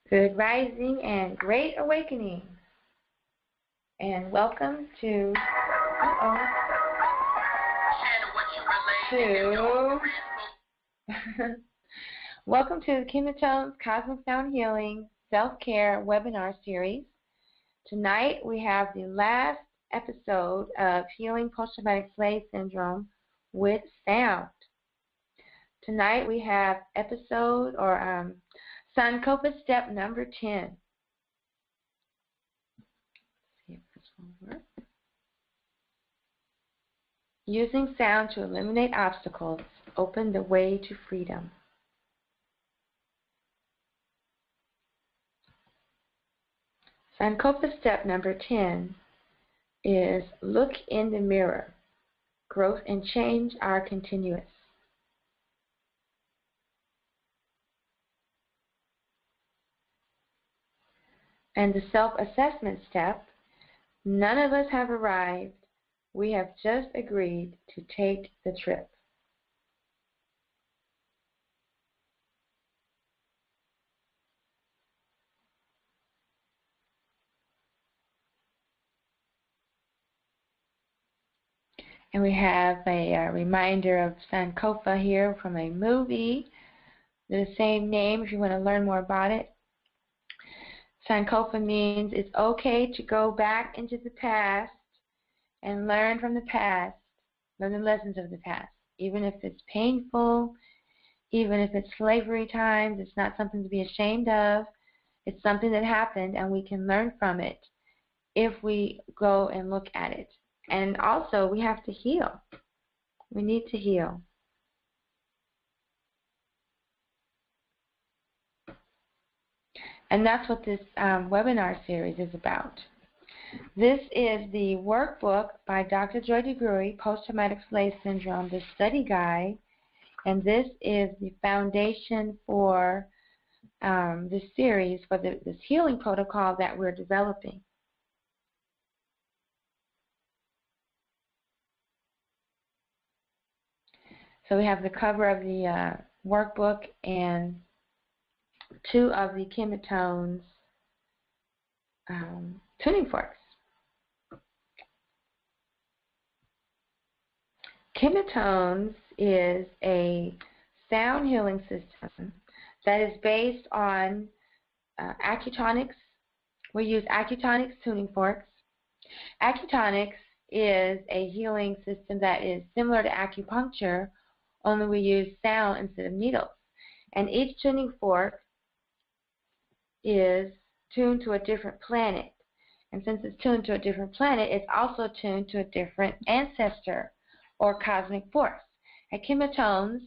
Good rising and great awakening. And welcome to welcome to the KemeTones Cosmic Sound Healing Self-Care Webinar Series. Tonight we have the last episode of Healing Post-Traumatic Slave Syndrome with Sound. Tonight we have episode or Sankofa step number 10. Let's see if this will work. Using sound to eliminate obstacles, open the way to freedom. Sankofa step number 10 is look in the mirror. Growth and change are continuous. And the self-assessment step, none of us have arrived. We have just agreed to take the trip. And we have a reminder of Sankofa here from a movie, the same name if you want to learn more about it. Sankofa means it's okay to go back into the past and learn from the past, learn the lessons of the past. Even if it's painful, even if it's slavery times, it's not something to be ashamed of. It's something that happened and we can learn from it if we go and look at it. And also we have to heal. We need to heal. And that's what this webinar series is about. This is the workbook by Dr. Joy deGruy, Post-Traumatic Slave Syndrome, the study guide. And this is the foundation for this series, for this healing protocol that we're developing. So we have the cover of the workbook and 2 of the KemeTones tuning forks. KemeTones is a sound healing system that is based on Accutonics. We use Accutonics tuning forks. Accutonics is a healing system that is similar to acupuncture, only we use sound instead of needles. And each tuning fork is tuned to a different planet. And since it's tuned to a different planet, it's also tuned to a different ancestor or cosmic force. At KemeTones,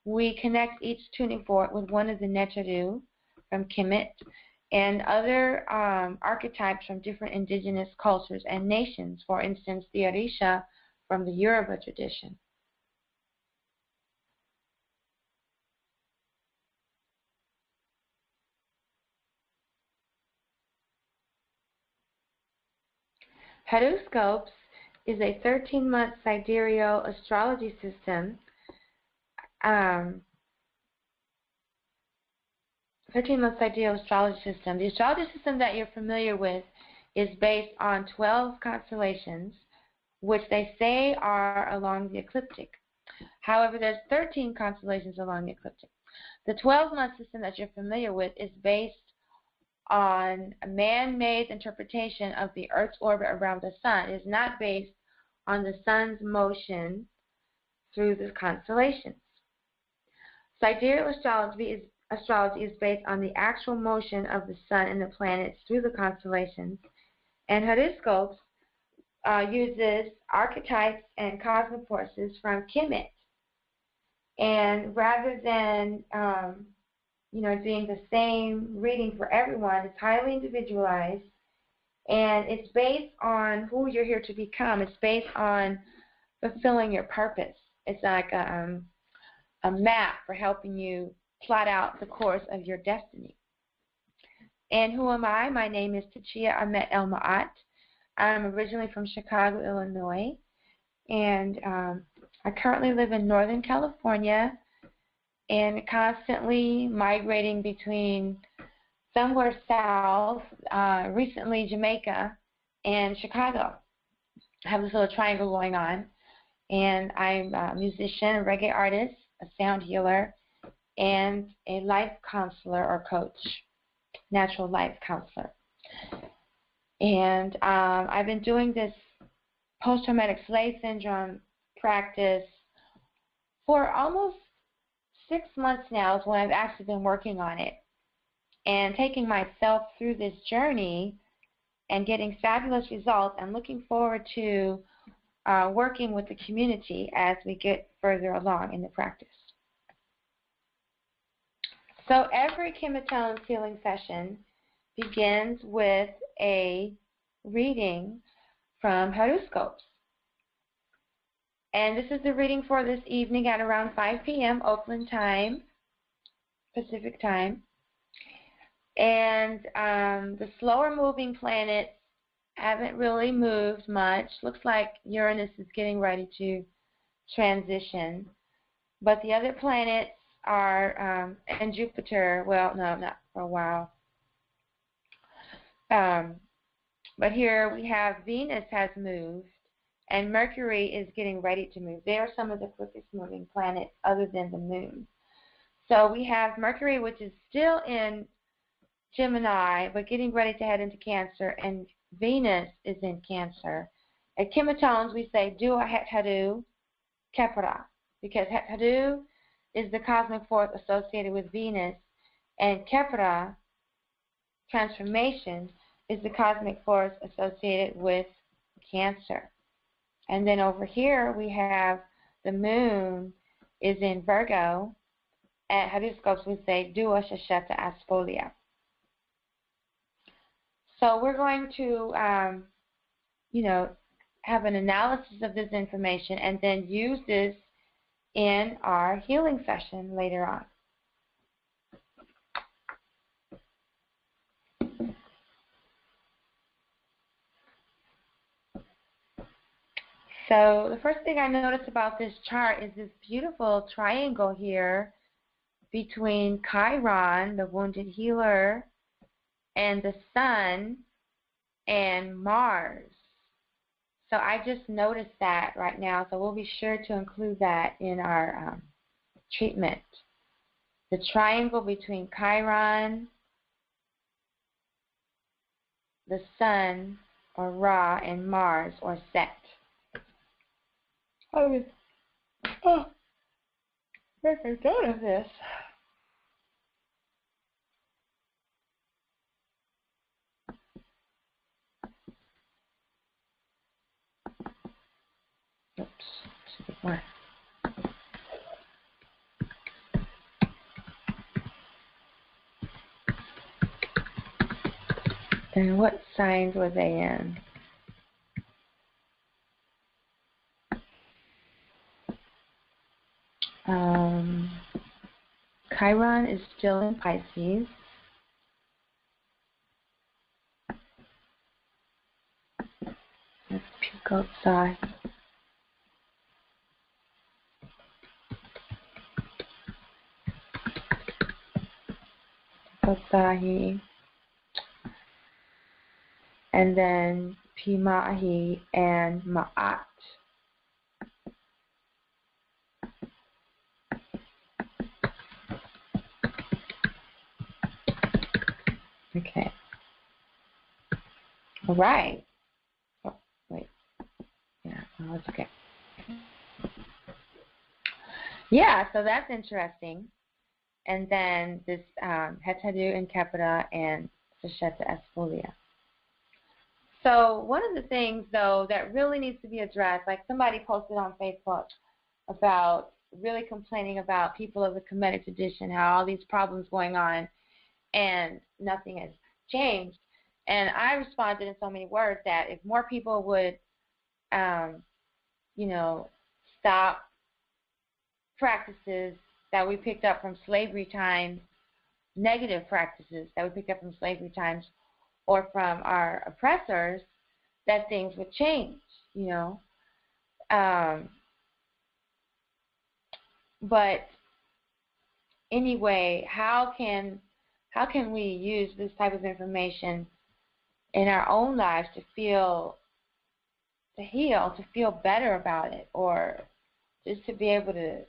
we connect each tuning fork with one of the Neteru from Kemet and other archetypes from different indigenous cultures and nations, for instance, the Orisha from the Yoruba tradition. HeruScopes is a 13-month sidereal astrology system. 13-month sidereal astrology system. The astrology system that you're familiar with is based on 12 constellations, which they say are along the ecliptic. However, there's 13 constellations along the ecliptic. The 12-month system that you're familiar with is based on a man-made interpretation of the Earth's orbit around the sun. It is not based on the sun's motion through the constellations. Sidereal astrology is based on the actual motion of the sun and the planets through the constellations, and HeruScopes uses archetypes and cosmic forces from Kemet. And rather than being the same reading for everyone, it's highly individualized, and it's based on who you're here to become. It's based on fulfilling your purpose. It's like a map for helping you plot out the course of your destiny. And who am I? My name is Tachia Ahmet El Ma'at. I'm originally from Chicago, Illinois, and I currently live in Northern California and constantly migrating between somewhere south, recently Jamaica, and Chicago. I have this little triangle going on, and I'm a musician, a reggae artist, a sound healer, and a life counselor or coach, natural life counselor. And I've been doing this post-traumatic slave syndrome practice for almost 6 months now is when I've actually been working on it and taking myself through this journey and getting fabulous results and looking forward to working with the community as we get further along in the practice. So every KemeTones healing session begins with a reading from HeruScopes. And this is the reading for this evening at around 5 p.m. Oakland time, Pacific time. And the slower moving planets haven't really moved much. Looks like Uranus is getting ready to transition. But the other planets are, and Jupiter, well, no, not for a while. But here we have Venus has moved, and Mercury is getting ready to move. They are some of the quickest moving planets other than the moon. So we have Mercury, which is still in Gemini, but getting ready to head into Cancer, and Venus is in Cancer. At KemeTones, we say Dua Het Haru Kepra, because Het Haru is the cosmic force associated with Venus, and Kepra, transformation, is the cosmic force associated with Cancer. And then over here we have the moon is in Virgo. At HeruScopes we say Dua Shasheta Aspolia. So we're going to, have an analysis of this information and then use this in our healing session later on. So the first thing I noticed about this chart is this beautiful triangle here between Chiron, the wounded healer, and the Sun and Mars. So I just noticed that right now, so we'll be sure to include that in our treatment. The triangle between Chiron, the Sun, or Ra, and Mars, or Set. Make a note of this. Oops, that's a good one. And what signs were they in? Chiron is still in Pisces. Let's peek outside. Pasahi. And then Pimahi and Ma'at. Okay. All right. Oh, wait. Yeah, well, that's okay. Yeah, so that's interesting. And then this Het Haru and Kepra and Sasheta Aspolia. So one of the things, though, that really needs to be addressed, like somebody posted on Facebook about really complaining about people of the Kemetic tradition, how all these problems going on, and nothing has changed. And I responded in so many words that if more people would, stop practices that we picked up from slavery times, negative practices that we picked up from slavery times or from our oppressors, that things would change, you know. But anyway, how can we use this type of information in our own lives to heal, to feel better about it, or just to be able to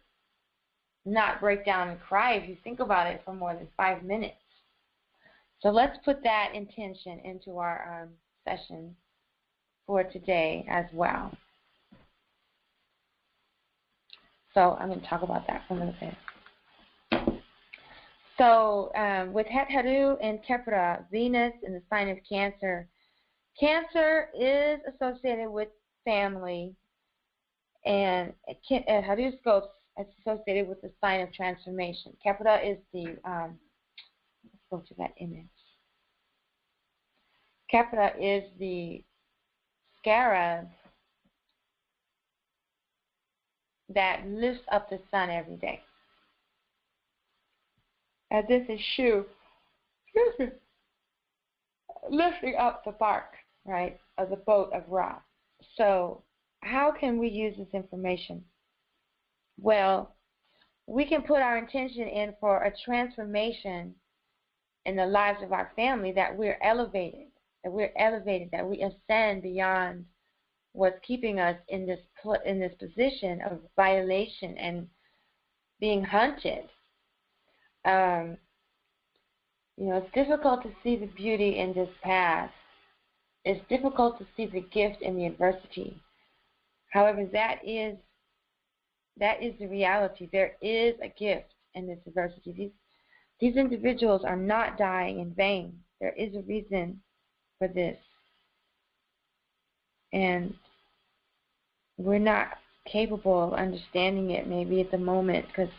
not break down and cry if you think about it for more than 5 minutes? So let's put that intention into our session for today as well. So I'm going to talk about that for a little bit. So with Heru and Kepra, Venus in the sign of Cancer, Cancer is associated with family, and HeruScopes is associated with the sign of transformation. Kepra is the, let's go to that image. Kepra is the scarab that lifts up the sun every day. And this is Shu, lifting up the bark, right, of the boat of Ra. So how can we use this information? Well, we can put our intention in for a transformation in the lives of our family, that we're elevated, that we ascend beyond what's keeping us in this position of violation and being hunted. You know, it's difficult to see the beauty in this path. It's difficult to see the gift in the adversity. However, that is the reality. There is a gift in this adversity. These individuals are not dying in vain. There is a reason for this. And we're not capable of understanding it maybe at the moment, because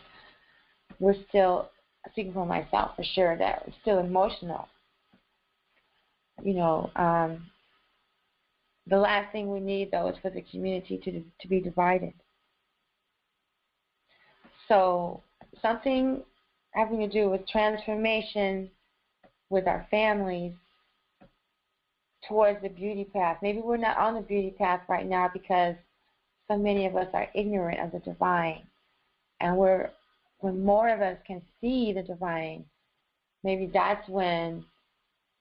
we're still, speaking for myself for sure, that we're still emotional. You know, the last thing we need, though, is for the community to be divided. So something having to do with transformation with our families towards the beauty path. Maybe we're not on the beauty path right now because so many of us are ignorant of the divine. And when more of us can see the divine, maybe that's when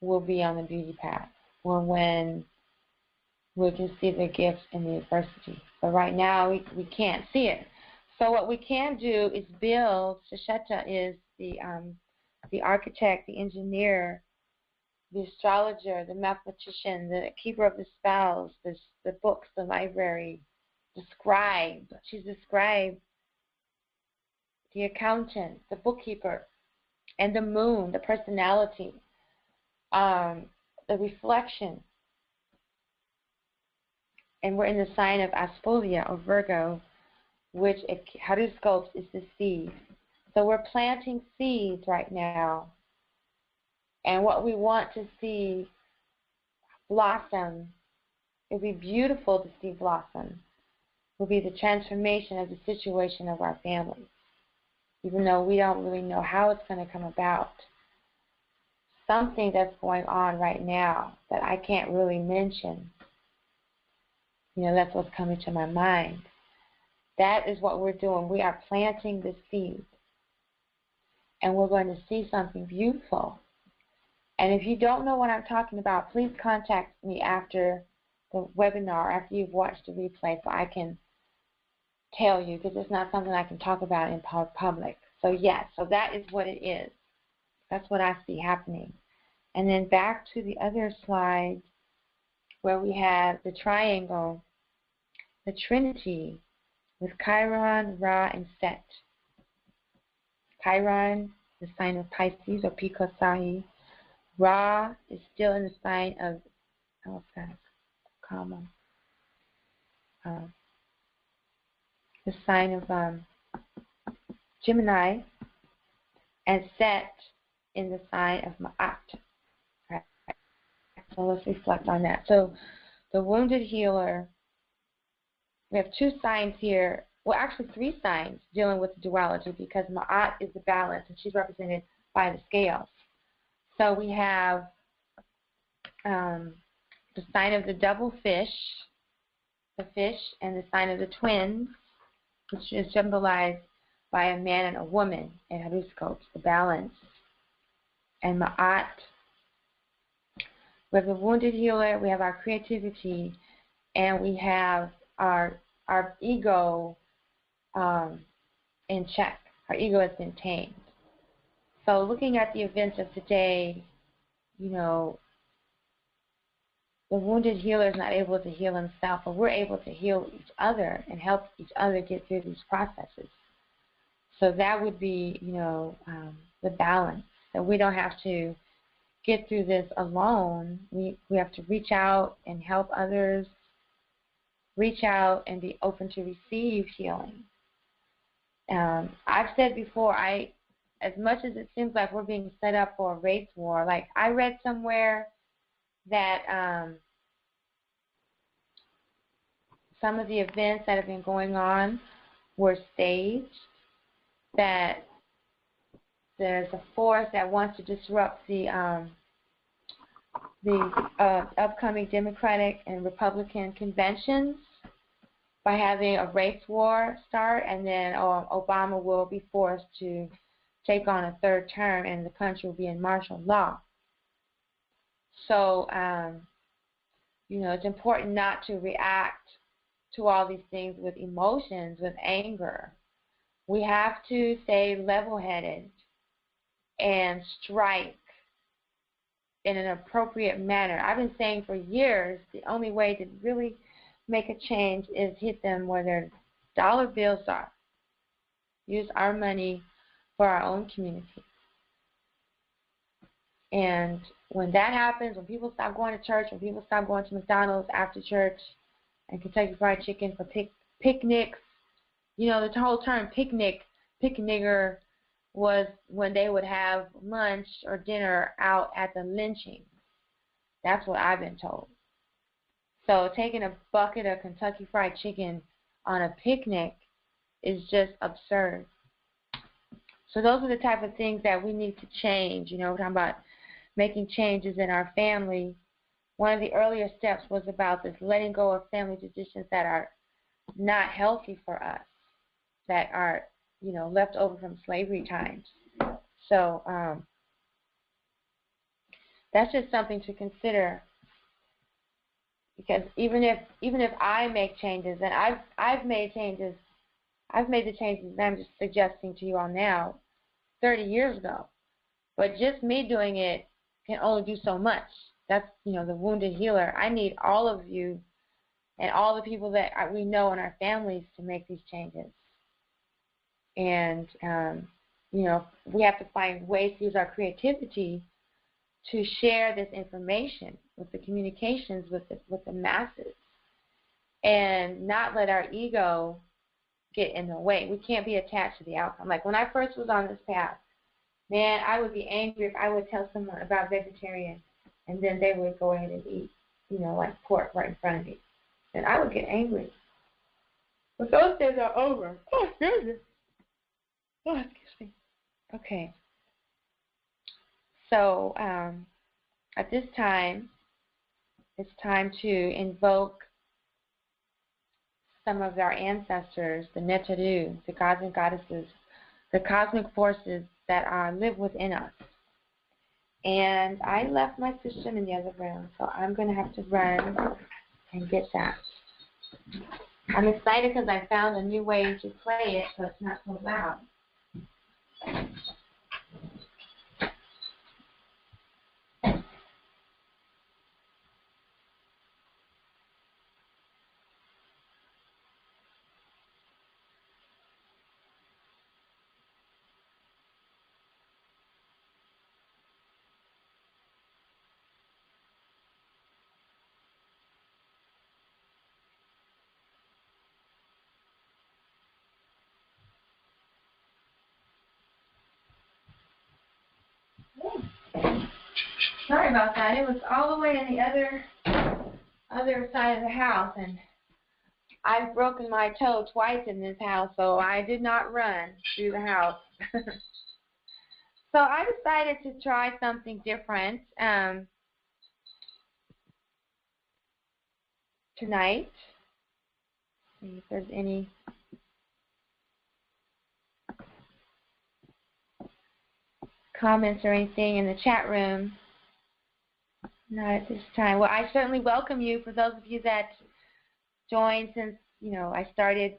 we'll be on the beauty path, or when we can see the gifts in the adversity. But right now, we can't see it. So what we can do is build. Shasheta is the architect, the engineer, the astrologer, the mathematician, the keeper of the spells, the books, the library, the scribe. She's the scribe, the accountant, the bookkeeper, and the moon, the personality, the reflection. And we're in the sign of Aspolia, or Virgo, which HeruScopes is the seed. So we're planting seeds right now. And what we want to see blossom, it would be beautiful to see blossom, will be the transformation of the situation of our families. Even though we don't really know how it's going to come about. Something that's going on right now that I can't really mention. You know, that's what's coming to my mind. That is what we're doing. We are planting the seed. And we're going to see something beautiful. And if you don't know what I'm talking about, please contact me after the webinar, after you've watched the replay, so I can tell you, because it's not something I can talk about in public. So yes, so that is what it is. That's what I see happening. And then back to the other slide where we have the triangle, the Trinity, with Chiron, Ra, and Set. Chiron, the sign of Pisces, or Pikosahi. Ra is still in the sign of the sign of Gemini, and Set in the sign of Ma'at. Right. So let's reflect on that. So the wounded healer, we have two signs here, well actually three signs dealing with the duality, because Ma'at is the balance and she's represented by the scales. So we have the the sign of the double fish, the fish, and the sign of the twins, which is symbolized by a man and a woman in HeruScopes, the balance. And Ma'at, we have the wounded healer, we have our creativity, and we have our ego in check. Our ego has been tamed. So looking at the events of today, you know, the wounded healer is not able to heal himself, but we're able to heal each other and help each other get through these processes. So that would be, you know, the balance. That we don't have to get through this alone. We have to reach out and help others, reach out and be open to receive healing. I've said before, as much as it seems like we're being set up for a race war, like I read somewhere that some of the events that have been going on were staged, that there's a force that wants to disrupt the upcoming Democratic and Republican conventions by having a race war start, and then Obama will be forced to take on a third term and the country will be in martial law. So, you know, it's important not to react to all these things with emotions, with anger. We have to stay level-headed and strike in an appropriate manner. I've been saying for years the only way to really make a change is hit them where their dollar bills are. Use our money for our own community. And when that happens, when people stop going to church, when people stop going to McDonald's after church and Kentucky Fried Chicken for picnics, you know, the whole term picnigger was when they would have lunch or dinner out at the lynching. That's what I've been told. So taking a bucket of Kentucky Fried Chicken on a picnic is just absurd. So those are the type of things that we need to change. You know, we're talking about making changes in our family. One of the earlier steps was about this letting go of family traditions that are not healthy for us, that are, you know, left over from slavery times. So that's just something to consider, because even if I make changes, and I've made changes, I've made the changes that I'm just suggesting to you all now 30 years ago, but just me doing it can only do so much. That's, you know, the wounded healer. I need all of you and all the people that we know in our families to make these changes. And, you know, we have to find ways to use our creativity to share this information with the communications with the masses, and not let our ego get in the way. We can't be attached to the outcome. Like when I first was on this path, man, I would be angry if I would tell someone about vegetarian and then they would go ahead and eat, you know, like pork right in front of me. And I would get angry. But those days are over. Oh, excuse me. Oh, excuse me. Okay. So at this time, it's time to invoke some of our ancestors, the Neteru, the gods and goddesses, the cosmic forces that live within us. And I left my system in the other room, so I'm going to have to run and get that. I'm excited because I found a new way to play it so it's not so loud. Sorry about that. It was all the way in the other side of the house, and I've broken my toe twice in this house, so I did not run through the house. So I decided to try something different. tonight. See if there's any comments or anything in the chat room. Not at this time. Well, I certainly welcome you. For those of you that joined since, I started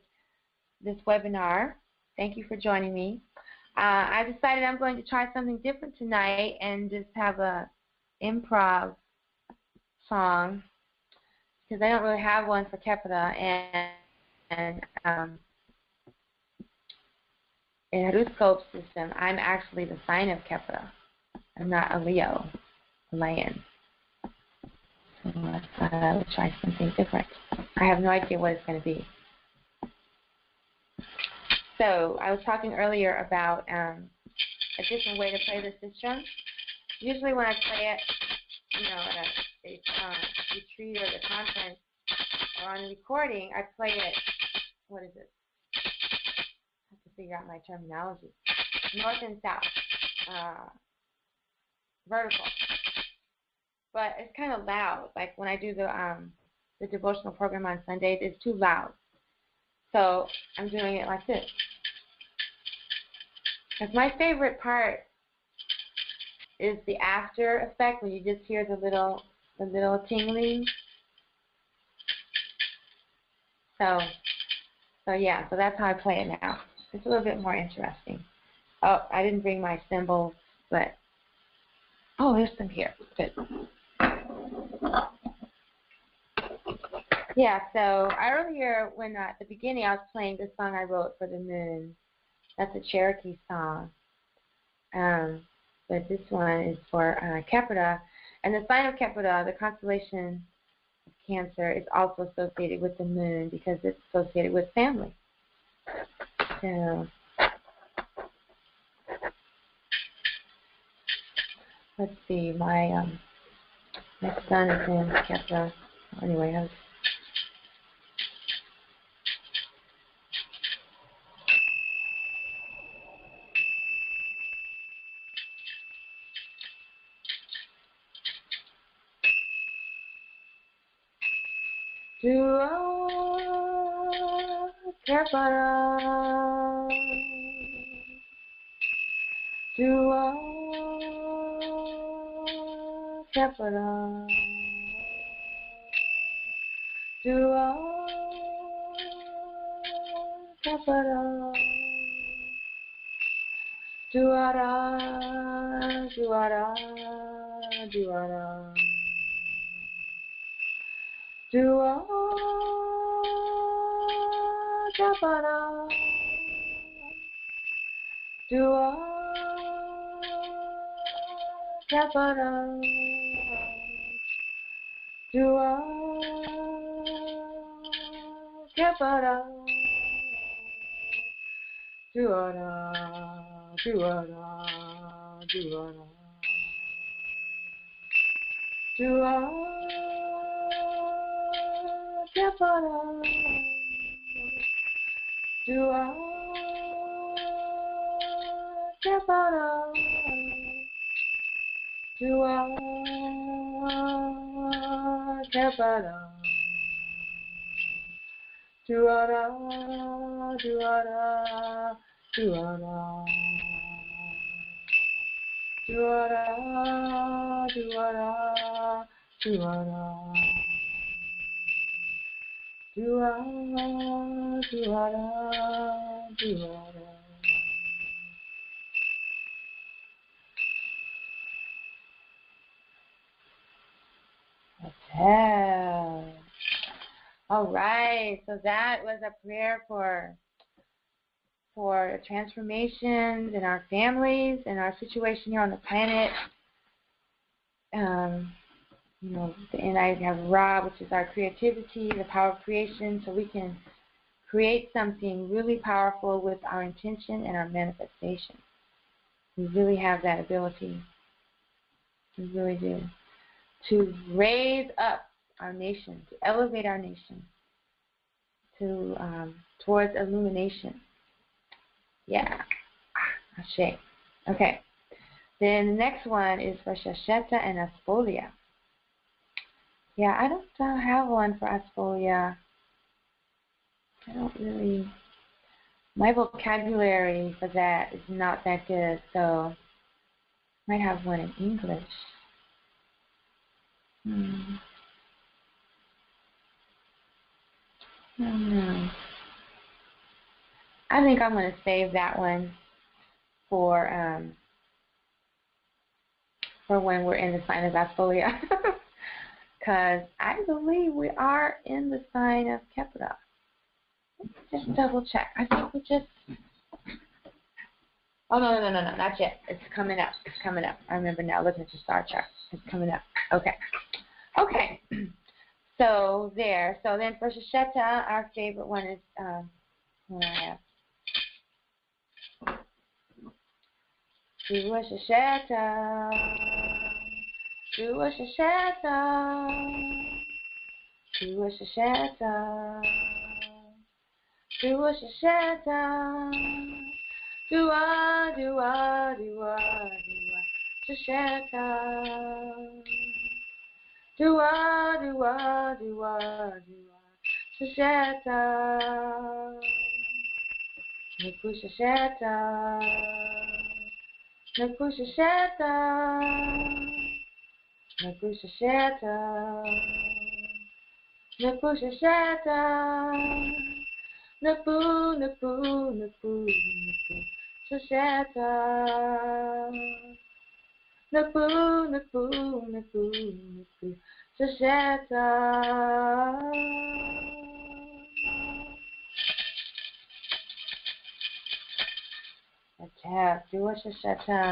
this webinar, thank you for joining me. I decided I'm going to try something different tonight and just have a improv song, because I don't really have one for Kepra, and in HeruScopes system, I'm actually the sign of Kepra. I'm not a Leo, a lion. So I thought I would try something different. I have no idea what it's going to be. So I was talking earlier about a different way to play the system. Usually when I play it, at a retreat or the conference or on a recording, I play it, what is it? I have to figure out my terminology. North and south, vertical. But it's kind of loud. Like when I do the devotional program on Sundays, it's too loud. So I'm doing it like this. Because my favorite part is the after effect, when you just hear the little tingling. So yeah, so that's how I play it now. It's a little bit more interesting. Oh, I didn't bring my symbols, but there's some here. Good. Yeah, so earlier when at the beginning I was playing the song I wrote for the moon. That's a Cherokee song. But this one is for Kepra. And the sign of Kepra, the constellation of Cancer, is also associated with the moon because it's associated with family. So let's see, my next son is in Kepra. Anyway, I was Kepra, Kepra, Kepra, Juara, Juara, Juara, Juara, Kepra, Juara, Kepra, Juara, Kepra, Juara, Juara, Juara, Juara, Kepra, Juara, Kepra, Juara, Kepra, Juara, Juara, Juara, Juara, Juara, Juara, Juara, Juara, Juara. Exhale. All right, so that was a prayer for transformations in our families and our situation here on the planet. And I have Ra, which is our creativity, the power of creation, so we can create something really powerful with our intention and our manifestation. We really have that ability. We really do. To raise up our nation, to elevate our nation to towards illumination. Yeah. Ashe. Okay. Then the next one is for Shasheta and Aspolia. Yeah, I don't have one for Asfolia. I don't really, my vocabulary for that is not that good, so I might have one in English. I don't know. I think I'm going to save that one for when we're in the sign of Asfolia. Because I believe we are in the sign of Kepler. Just double check. I think we just... Oh, no, not yet. It's coming up. It's coming up. I remember now looking at the star chart. It's coming up. Okay. Okay. So there. So then for Shasheta, our favorite one is what I have. Shua Shasheta. Shua Shasheta. Shua Shasheta. Shua Shasheta. Dua, dua, dua, dua, Shasheta. Dua, dua, dua, dua, Shasheta. Nuku Shasheta. Nuku Shasheta. Nuku Shasheta. Nuku Shasheta. Nuku, nuku, nuku, nuku. Shasheta. Nuku, nuku, nuku, nuku. Shasheta. Attack, Shua Shasheta,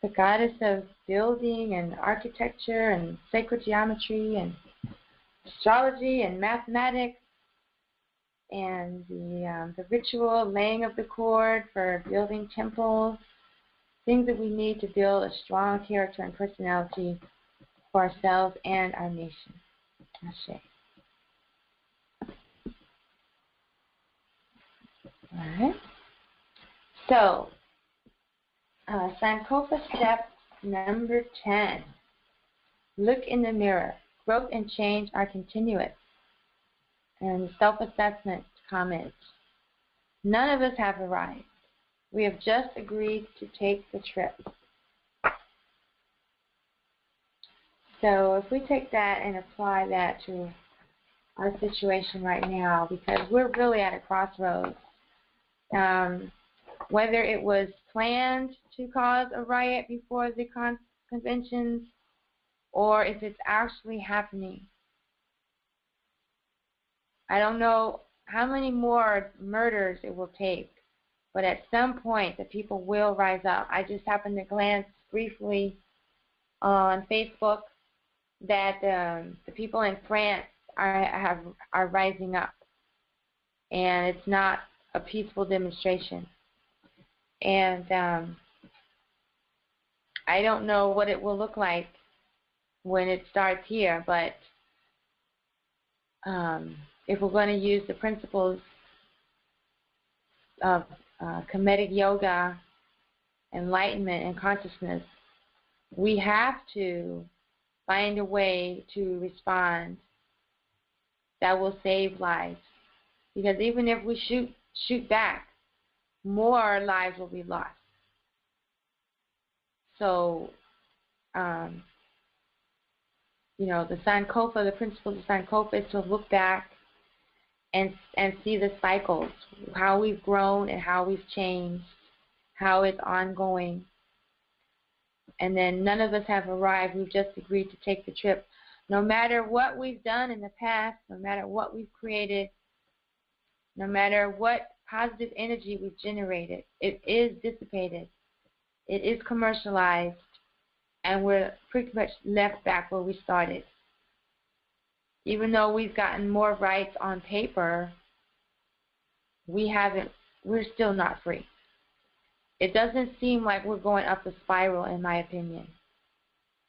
the goddess of building and architecture and sacred geometry and astrology and mathematics and the ritual laying of the cord for building temples, things that we need to build a strong character and personality for ourselves and our nation. Ashe. All right. So, Sankofa step number 10. Look in the mirror. Growth and change are continuous. And self-assessment comment. None of us have arrived. We have just agreed to take the trip. So if we take that and apply that to our situation right now, because we're really at a crossroads, whether it was planned to cause a riot before the conventions or if it's actually happening. I don't know how many more murders it will take, but at some point the people will rise up. I just happened to glance briefly on Facebook that the people in France are rising up, and it's not a peaceful demonstration. And I don't know what it will look like when it starts here, but if we're going to use the principles of Kemetic yoga, enlightenment, and consciousness, we have to find a way to respond that will save lives. Because even if we shoot back, more lives will be lost. So, the Sankofa, the principles of Sankofa is to look back and see the cycles, how we've grown and how we've changed, how it's ongoing. And then none of us have arrived. We've just agreed to take the trip. No matter what we've done in the past, no matter what we've created, no matter what positive energy we've generated, it is dissipated. It is commercialized, and we're pretty much left back where we started. Even though we've gotten more rights on paper, we're still not free. It doesn't seem like we're going up a spiral, in my opinion.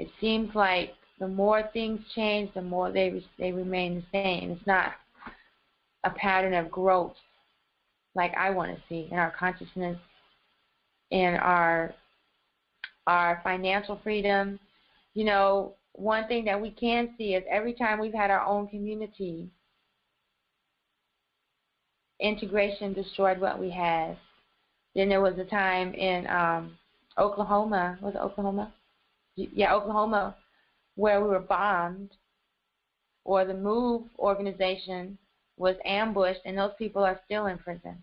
It seems like the more things change, the more they remain the same. It's not a pattern of growth like I want to see in our consciousness, in our financial freedom. one thing that we can see is every time we've had our own community, integration destroyed what we had. Then there was a time in Oklahoma, was it Oklahoma? Yeah, Oklahoma, where we were bombed, or the MOVE organization was ambushed, and those people are still in prison.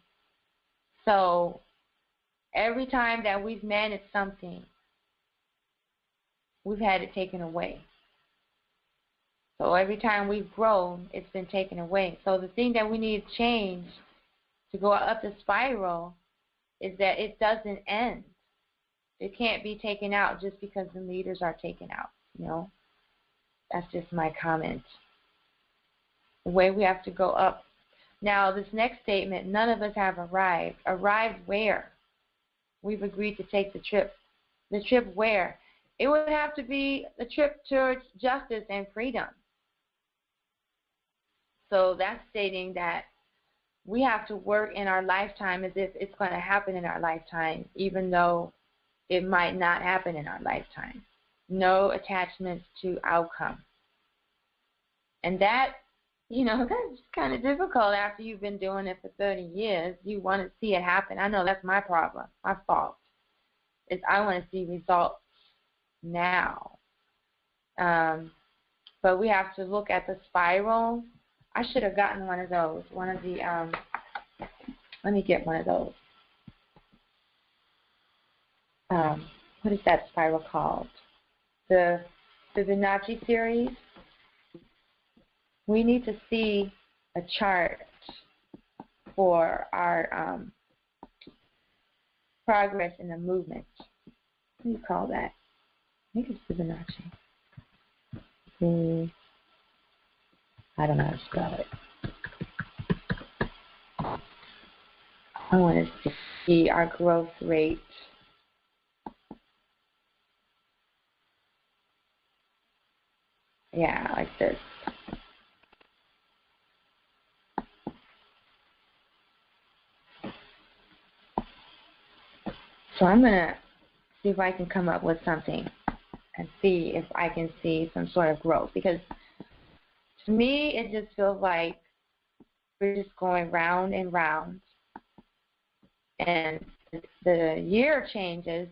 So every time that we've managed something, we've had it taken away. So every time we've grown, it's been taken away. So the thing that we need to change to go up the spiral is that it doesn't end. It can't be taken out just because the leaders are taken out, you know. That's just my comment. The way we have to go up. Now, this next statement, none of us have arrived. Arrived where? We've agreed to take the trip. The trip where? It would have to be a trip towards justice and freedom. So that's stating that we have to work in our lifetime as if it's going to happen in our lifetime, even though it might not happen in our lifetime. No attachments to outcome. And that, you know, that's kind of difficult after you've been doing it for 30 years. You want to see it happen. I know that's my problem, my fault, is I want to see results now. But we have to look at the spiral. I should have gotten one of those. One of the, let me get one of those. What is that spiral called? The Fibonacci series. We need to see a chart for our progress in the movement. What do you call that? I think it's Fibonacci. I don't know how to spell it. I want to see our growth rate. Yeah, like this. So I'm going to see if I can come up with something and see if I can see some sort of growth. Because to me, it just feels like we're just going round and round. And the year changes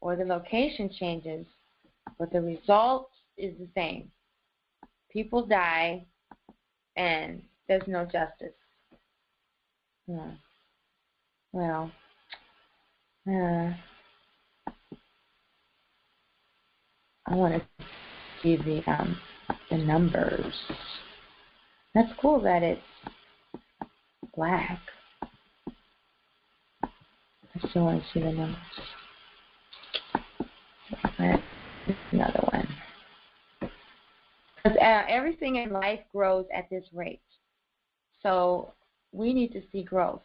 or the location changes, but the result is the same. People die and there's no justice. Yeah. Well, I want to see the numbers. That's cool that it's black. I still want to see the numbers. Another one. Because everything in life grows at this rate. So we need to see growth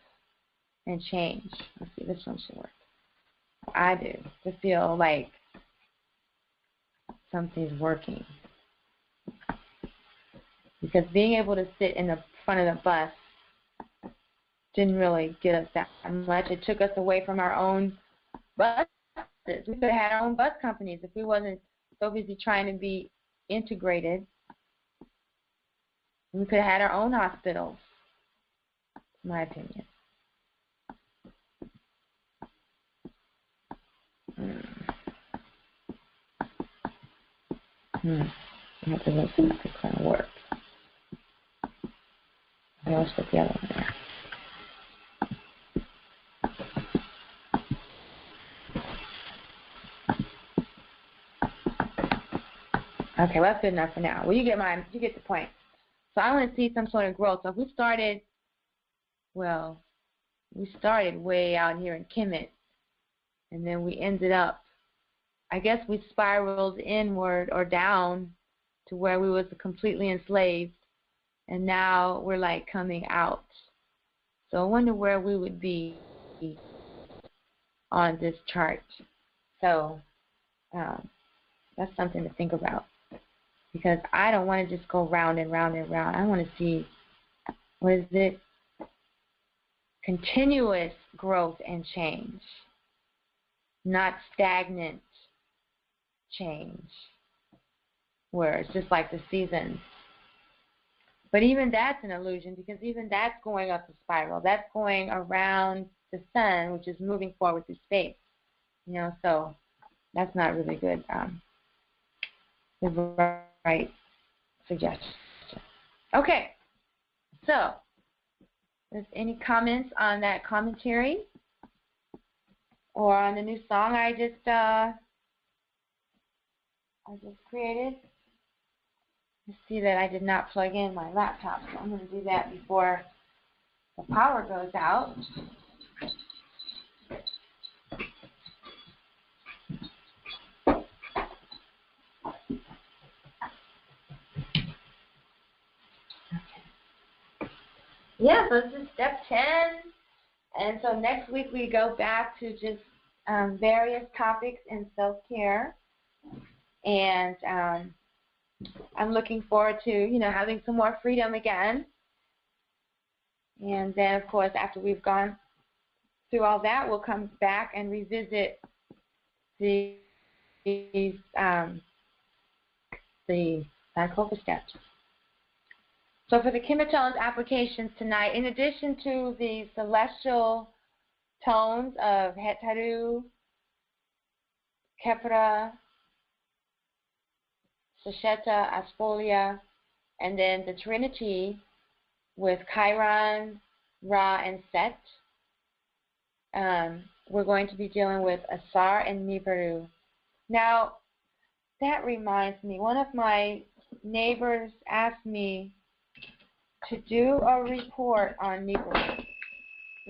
and change. Let's see, this one should work. I do, to feel like something's working. Because being able to sit in the front of the bus didn't really get us that much. It took us away from our own buses. We could have had our own bus companies if we wasn't so busy trying to be integrated. We could have had our own hospitals, in my opinion. I have to look see if it's going to work. I always put the other one there. Okay, well, that's good enough for now. Well, you get the point. So I want to see some sort of growth. So if we started, well, we started way out here in Kemet, and then we ended up, I guess we spiraled inward or down to where we was completely enslaved, and now we're like coming out. So I wonder where we would be on this chart. So that's something to think about, because I don't want to just go round and round and round. I want to see, what is it? Continuous growth and change, not stagnant change. where it's just like the seasons. But even that's an illusion, because even that's going up the spiral. That's going around the sun, which is moving forward through space. You know, so that's not really good. The right suggestion. Okay, so there's any comments on that commentary or on the new song I just created? You see that I did not plug in my laptop, so I'm going to do that before the power goes out. Yeah, so this is step 10. And so next week we go back to just various topics in self-care. And I'm looking forward to, you know, having some more freedom again. And then, of course, after we've gone through all that, we'll come back and revisit the Sankofa steps. So for the KemeTones applications tonight, in addition to the celestial tones of Heru, Kepra, Sasheta, Asfolia, and then the Trinity with Chiron, Ra, and Set, we're going to be dealing with Asar and Nibiru. Now, that reminds me, one of my neighbors asked me to do a report on Nibiru.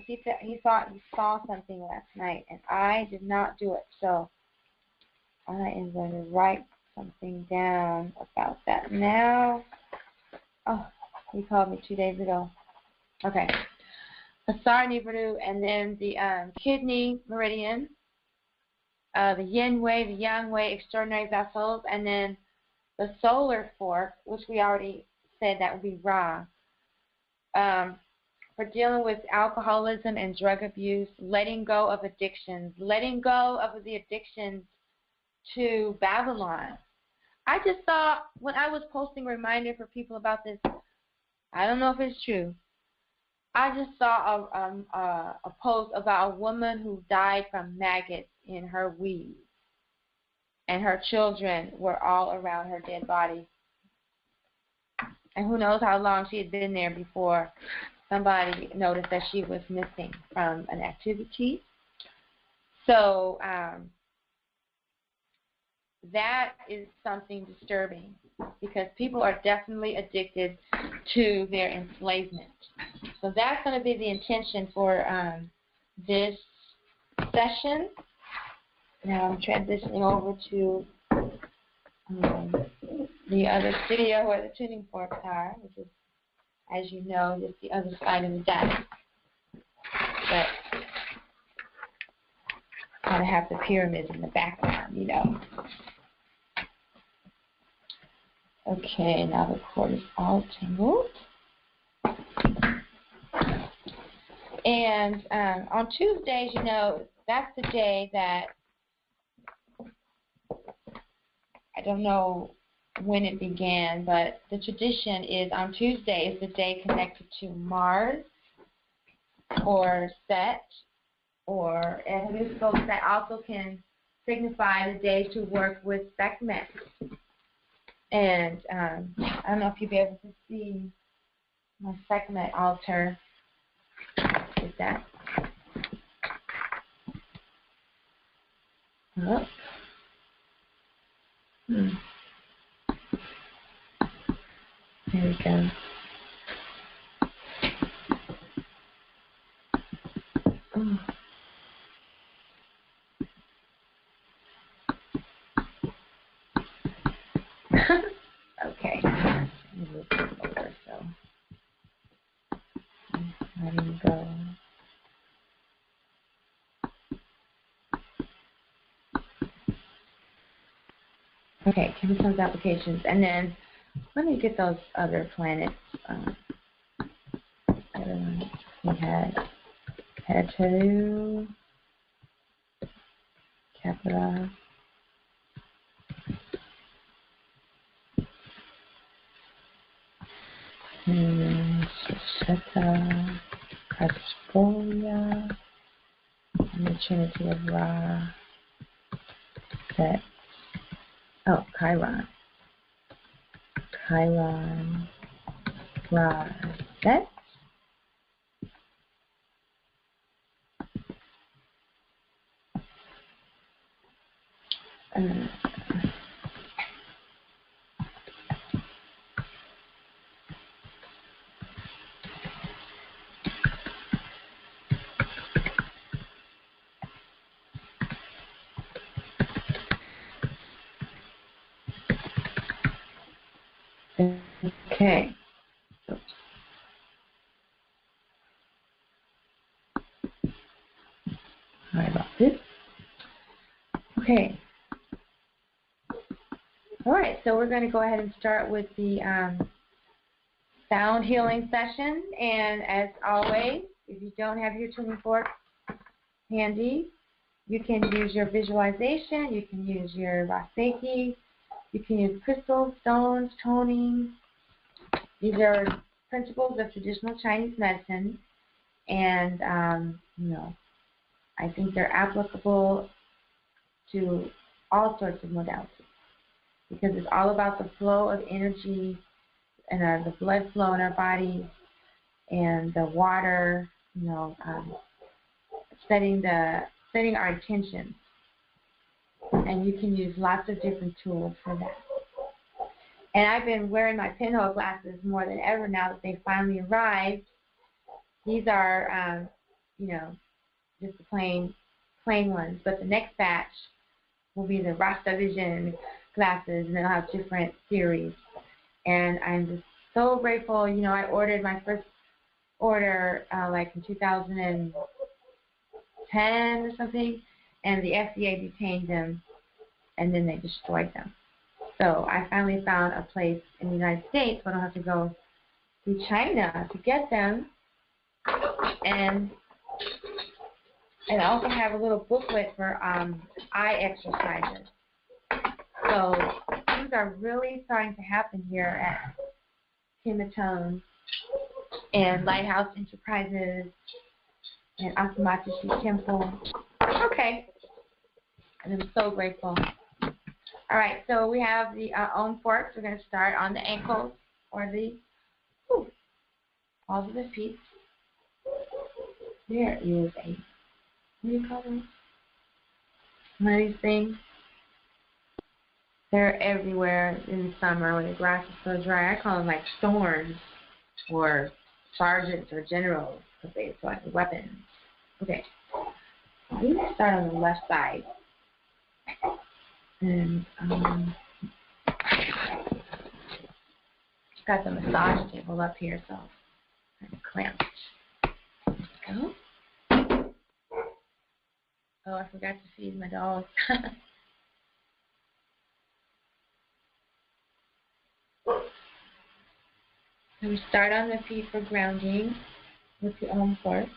He thought he saw something last night, and I did not do it. So I am going to write something down about that now. Oh, he called me 2 days ago. Okay. Asar Nibiru, and then the kidney meridian, the yin way, the yang way, extraordinary vessels, and then the solar fork, which we already said that would be Ra. For dealing with alcoholism and drug abuse, letting go of addictions, letting go of the addictions to Babylon. I just saw, when I was posting a reminder for people about this, I don't know if it's true, I just saw a post about a woman who died from maggots in her weed, and her children were all around her dead body. And who knows how long she had been there before somebody noticed that she was missing from an activity. So that is something disturbing, because people are definitely addicted to their enslavement. So that's going to be the intention for this session. Now I'm transitioning over to the other studio where the tuning forks are, which is, as you know, just the other side of the desk. But gotta have the pyramids in the background, you know. Okay, now the cord is all tangled. And on Tuesdays, you know, that's the day that, I don't know when it began, but the tradition is on Tuesday is the day connected to Mars or Set, or HeruScopes that also can signify the day to work with Sekhmet. And I don't know if you'll be able to see my Sekhmet altar. Is that? Oh. There we go. Oh. Okay. Move this over so let him go. Okay, KemeTones applications, and then let me get those other planets. We had Heru, Kepra, Sheta, Cardispolia, and the Trinity of Ra, Set. Oh, Chiron. Chiron, Ra, Set. Okay. Oops. Sorry about this. Okay. All right, so we're going to go ahead and start with the sound healing session. And as always, if you don't have your tuning fork handy, you can use your visualization, you can use your Raseki, you can use crystals, stones, toning. These are principles of traditional Chinese medicine, and you know, I think they're applicable to all sorts of modalities because it's all about the flow of energy and the blood flow in our bodies and the water, you know, setting our intentions. And you can use lots of different tools for that. And I've been wearing my pinhole glasses more than ever now that they finally arrived. These are, you know, just the plain ones. But the next batch will be the Rasta Vision glasses, and they'll have different series. And I'm just so grateful. You know, I ordered my first order like in 2010 or something, and the FDA detained them, and then they destroyed them. So I finally found a place in the United States where I don't have to go to China to get them. And I also have a little booklet for eye exercises. So things are really starting to happen here at KemeTones and Lighthouse Enterprises and Asamatashi Temple. Okay. And I'm so grateful. All right, so we have the own forks. We're going to start on the ankles or the balls of the feet. There is a, what do you call them? One of these things. They're everywhere in the summer when the grass is so dry. I call them like thorns or sergeants or generals because they feel like weapons. Okay, I'm going to start on the left side. And got the massage table up here, so I'm clamped. There we go. Oh, I forgot to feed my dog. So we start on the feet for grounding with the arm forks.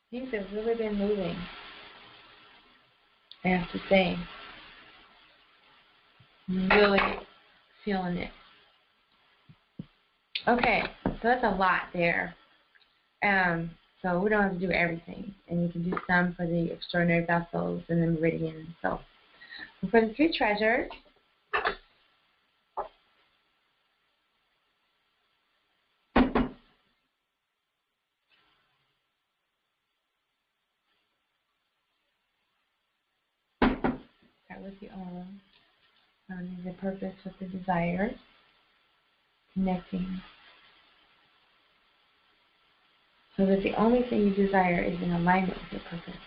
Things have really been moving, I have to say. I'm really feeling it. Okay, so that's a lot there. So we don't have to do everything. And you can do some for the extraordinary vessels and the meridians. So for the three treasures, start with your own. Finding the purpose with the desires. Connecting. So that the only thing you desire is in alignment with your purpose.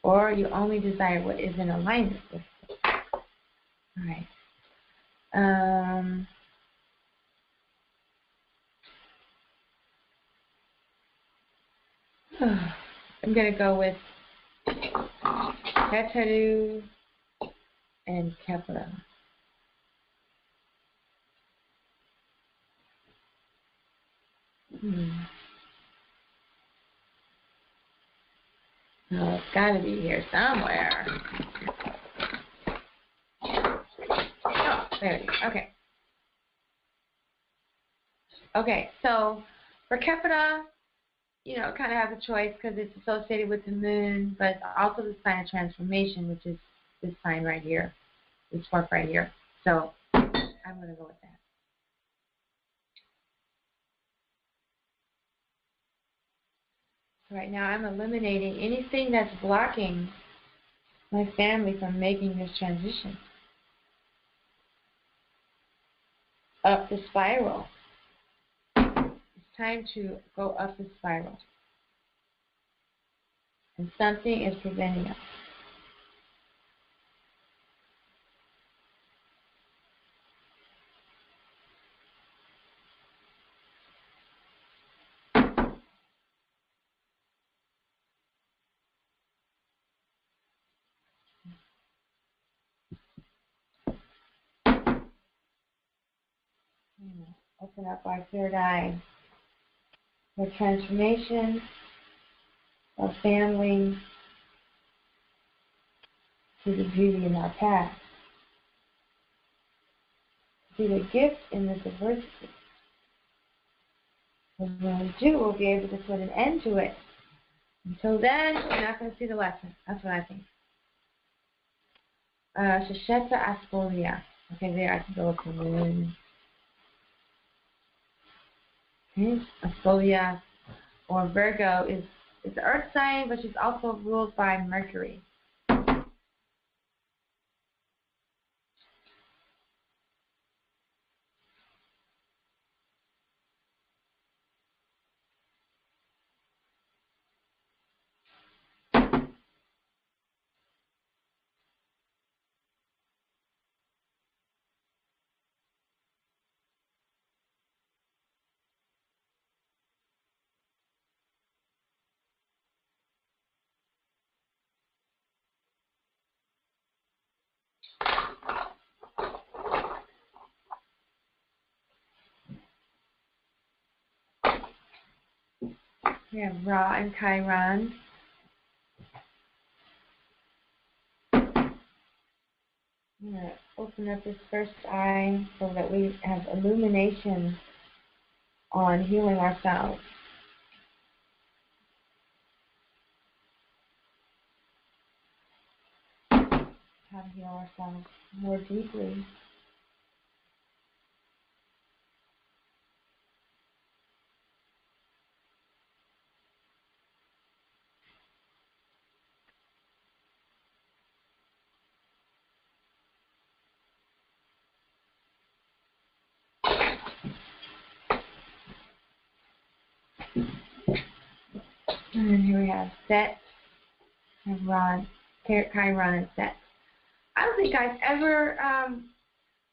Or you only desire what is in alignment with it. Alright. I'm going to go with Heru and Kepler. Oh, it's got to be here somewhere. Oh, there it is. Okay. Okay, so for Kepler, you know, kind of have a choice because it's associated with the moon, but also the sign of transformation, which is this sign right here, this fork right here. So I'm going to go with that. Right now I'm eliminating anything that's blocking my family from making this transition up the spiral. It's time to go up the spiral. And something is preventing us. Open up our third eye for transformation of family to the beauty in our past. See the gift in the diversity. And when we do, we'll be able to put an end to it. Until then, we're not going to see the lesson. That's what I think. Shasheta Aspolia. Okay, there I can go with the moon. Okay, Aspolia, or Virgo, is the earth sign, but she's also ruled by Mercury. We have Ra and Chiron. I'm going to open up this first eye so that we have illumination on healing ourselves. How to heal ourselves more deeply. And then here we have Set, and Ron, Chiron, and Set. I don't think I've ever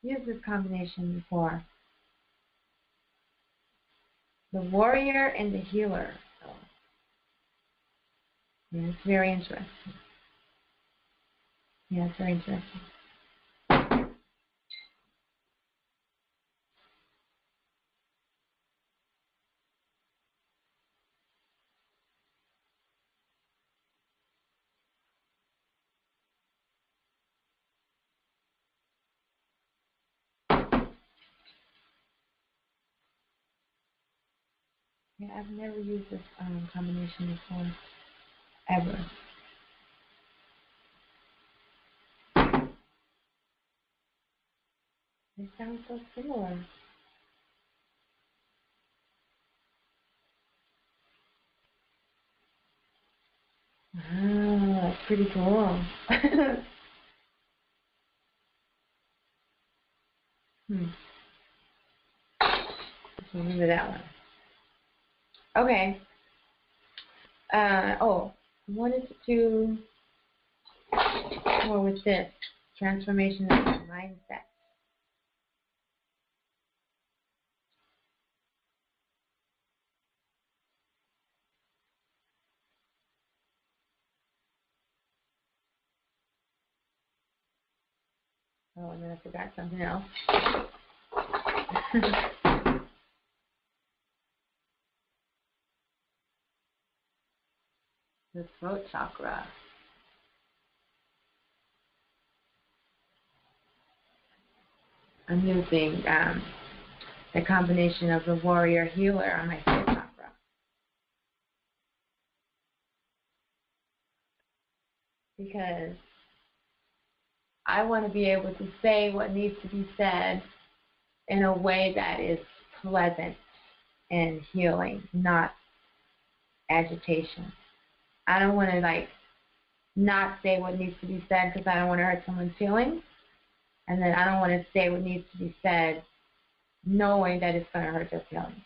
used this combination before. The warrior and the healer. So, yeah, it's very interesting. Yeah, it's very interesting. Yeah, I've never used this combination before, ever. They sound so similar. Oh, that's pretty cool. Let's remember that one. Okay. I wanted to do more with this transformation of mindset. Oh, and then I forgot something else. The throat chakra. I'm using the combination of the warrior healer on my throat chakra. Because I want to be able to say what needs to be said in a way that is pleasant and healing, not agitation. I don't want to not say what needs to be said because I don't want to hurt someone's feelings, and then I don't want to say what needs to be said knowing that it's going to hurt their feelings.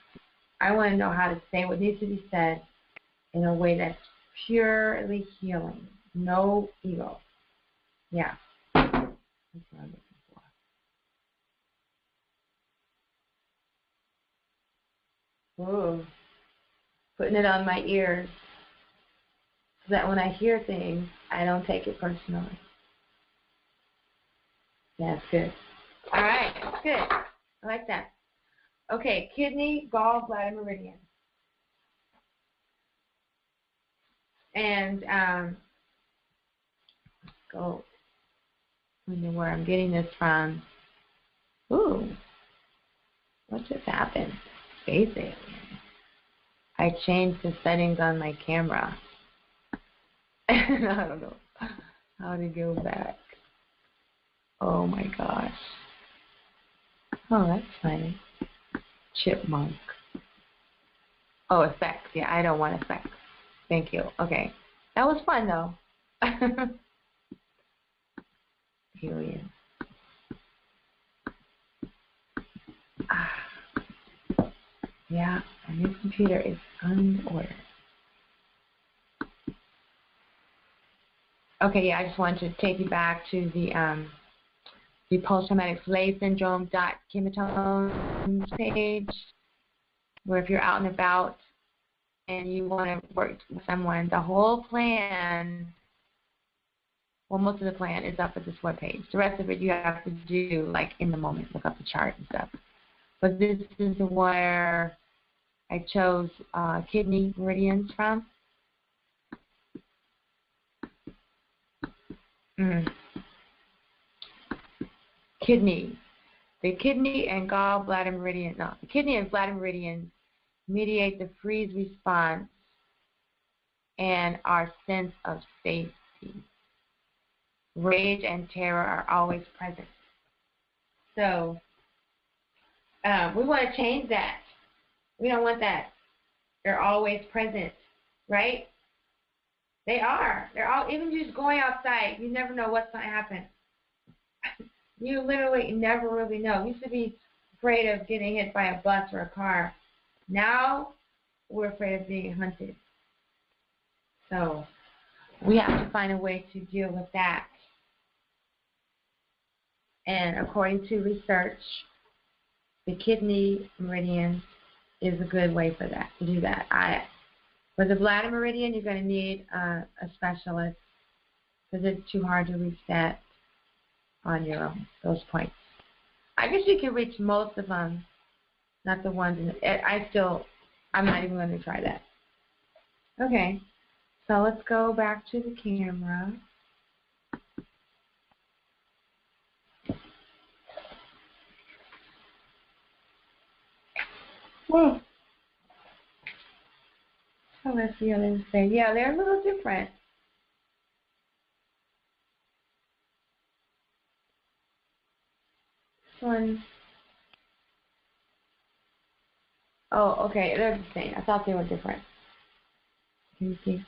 I want to know how to say what needs to be said in a way that's purely healing, no ego. Yeah, that's what I'm looking for. Ooh, putting it on my ears so that when I hear things, I don't take it personally. Yeah, that's good. All right, that's good. I like that. Okay, kidney, gallbladder, meridian. And let's go. I don't know where I'm getting this from. Ooh, what just happened? Space alien. I changed the settings on my camera. And I don't know how to go back. Oh my gosh. Oh, that's funny. Chipmunk. Oh, effects. Yeah, I don't want effects. Thank you. Okay. That was fun, though. Alien. Yeah, my new computer is unordered. Okay, yeah, I just wanted to take you back to the post-traumatic slave syndrome.KemeTones page, where if you're out and about and you want to work with someone, the whole plan, well, most of the plan is up at this webpage. The rest of it you have to do in the moment, look up the chart and stuff. But this is where I chose kidney meridians from. Kidney. The kidney and gallbladder meridian, the kidney and bladder meridians mediate the freeze response and our sense of safety. Rage and terror are always present. So we want to change that. We don't want that. They're always present, right? They are. They're all, even just going outside, you never know what's going to happen. You literally never really know. We used to be afraid of getting hit by a bus or a car. Now we're afraid of being hunted. So we have to find a way to deal with that. And according to research, the kidney meridian is a good way for that, to do that. For the bladder meridian, you're going to need a specialist because it's too hard to reach that on your own, those points. I guess you can reach most of them, not the ones in I'm not even going to try that. Okay, so let's go back to the camera. Whoa. So let's see how they say. Yeah, they're a little different. This one. Oh, okay, they're the same. I thought they were different. Can you see?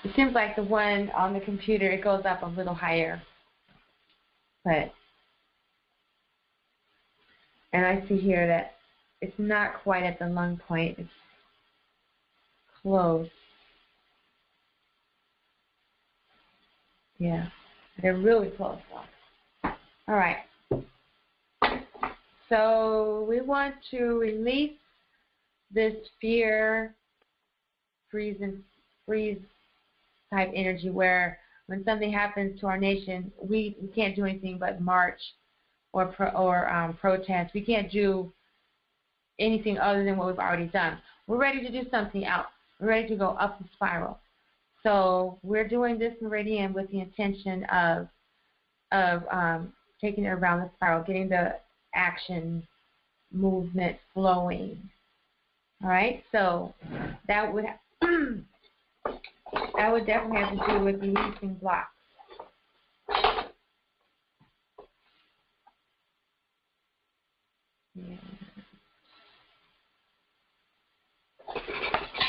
It seems like the one on the computer, it goes up a little higher. And I see here that it's not quite at the lung point. It's close. Yeah, they're really close though. All right. So we want to release this fear, freeze type energy where when something happens to our nation, we can't do anything but march or protest. We can't do anything other than what we've already done. We're ready to do something else. We're ready to go up the spiral. So we're doing this meridian with the intention of taking it around the spiral, getting the action movement flowing. All right, so that would definitely have to do with releasing blocks. Yeah.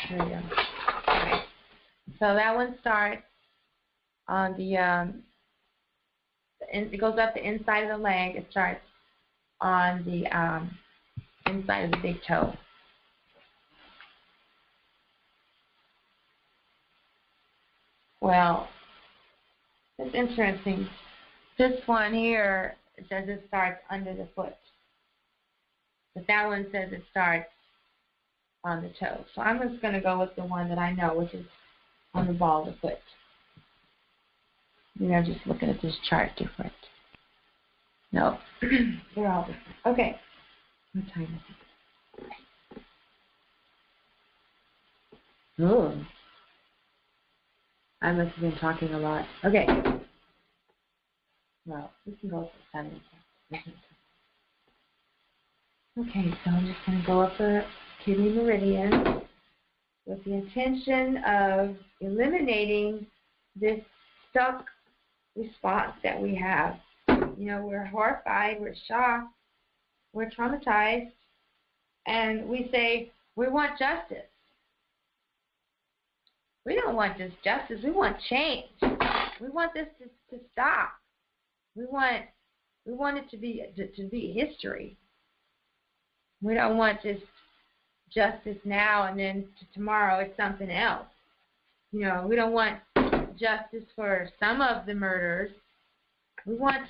There we go. All right. So that one starts on the it goes up the inside of the leg. It starts on the inside of the big toe. Well, it's interesting. This one here says it starts under the foot, but that one says it starts on the toe. So I'm just going to go with the one that I know, which is on the ball of the foot. I'm just looking at this chart different. No, they're all different. Okay. What time is it? Oh. I must have been talking a lot. Okay. Well, we can go to 7. Okay, so I'm just going to go up the kidney meridian with the intention of eliminating this stuck response that we have. We're horrified, we're shocked, we're traumatized, and we say, we want justice. We don't want just justice, we want change. We want this to stop. We want it to be history. We don't want just justice now and then tomorrow it's something else. We don't want justice for some of the murders. We want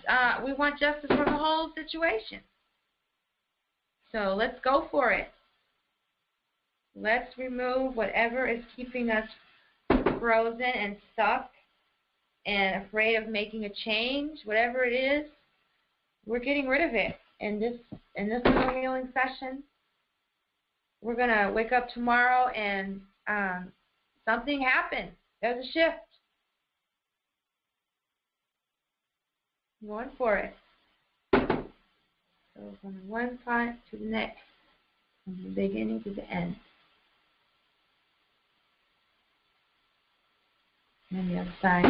justice for the whole situation. So let's go for it. Let's remove whatever is keeping us frozen and stuck and afraid of making a change, whatever it is. We're getting rid of it in this little healing session. We're gonna wake up tomorrow and something happened. There's a shift. I'm going for it. So from one part to the next, from the beginning to the end. And the other side.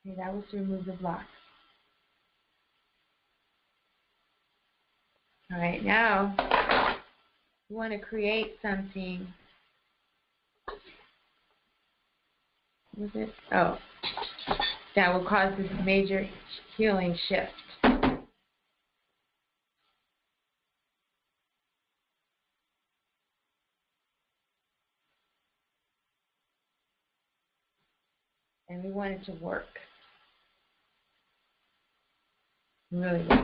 Okay, that was to remove the blocks. All right, now we want to create something. What was it? Oh, that will cause this major healing shift. And we want it to work. Really work.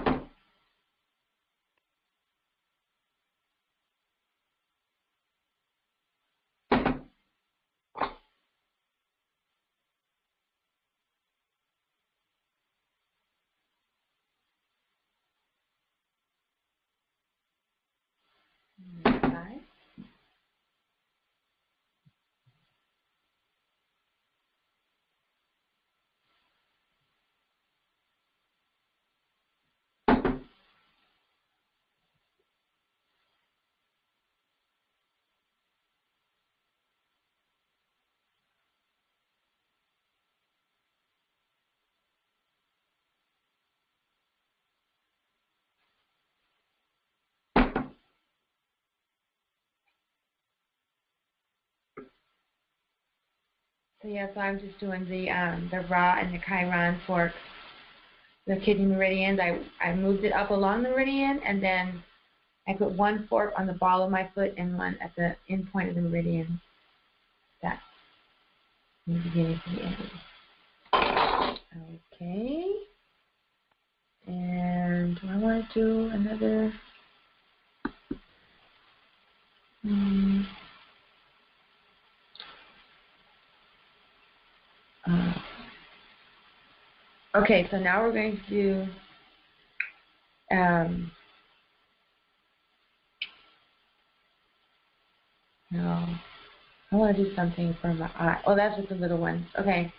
So yeah, so I'm just doing the Ra and the Chiron forks, the kidney meridians. I moved it up along the meridian, and then I put one fork on the ball of my foot and one at the end point of the meridian. That's from the beginning to the end. Okay. And do I want to do another? Okay, so now we're going to do no, I want to do something for my eye. Oh, that's with the little ones. Okay,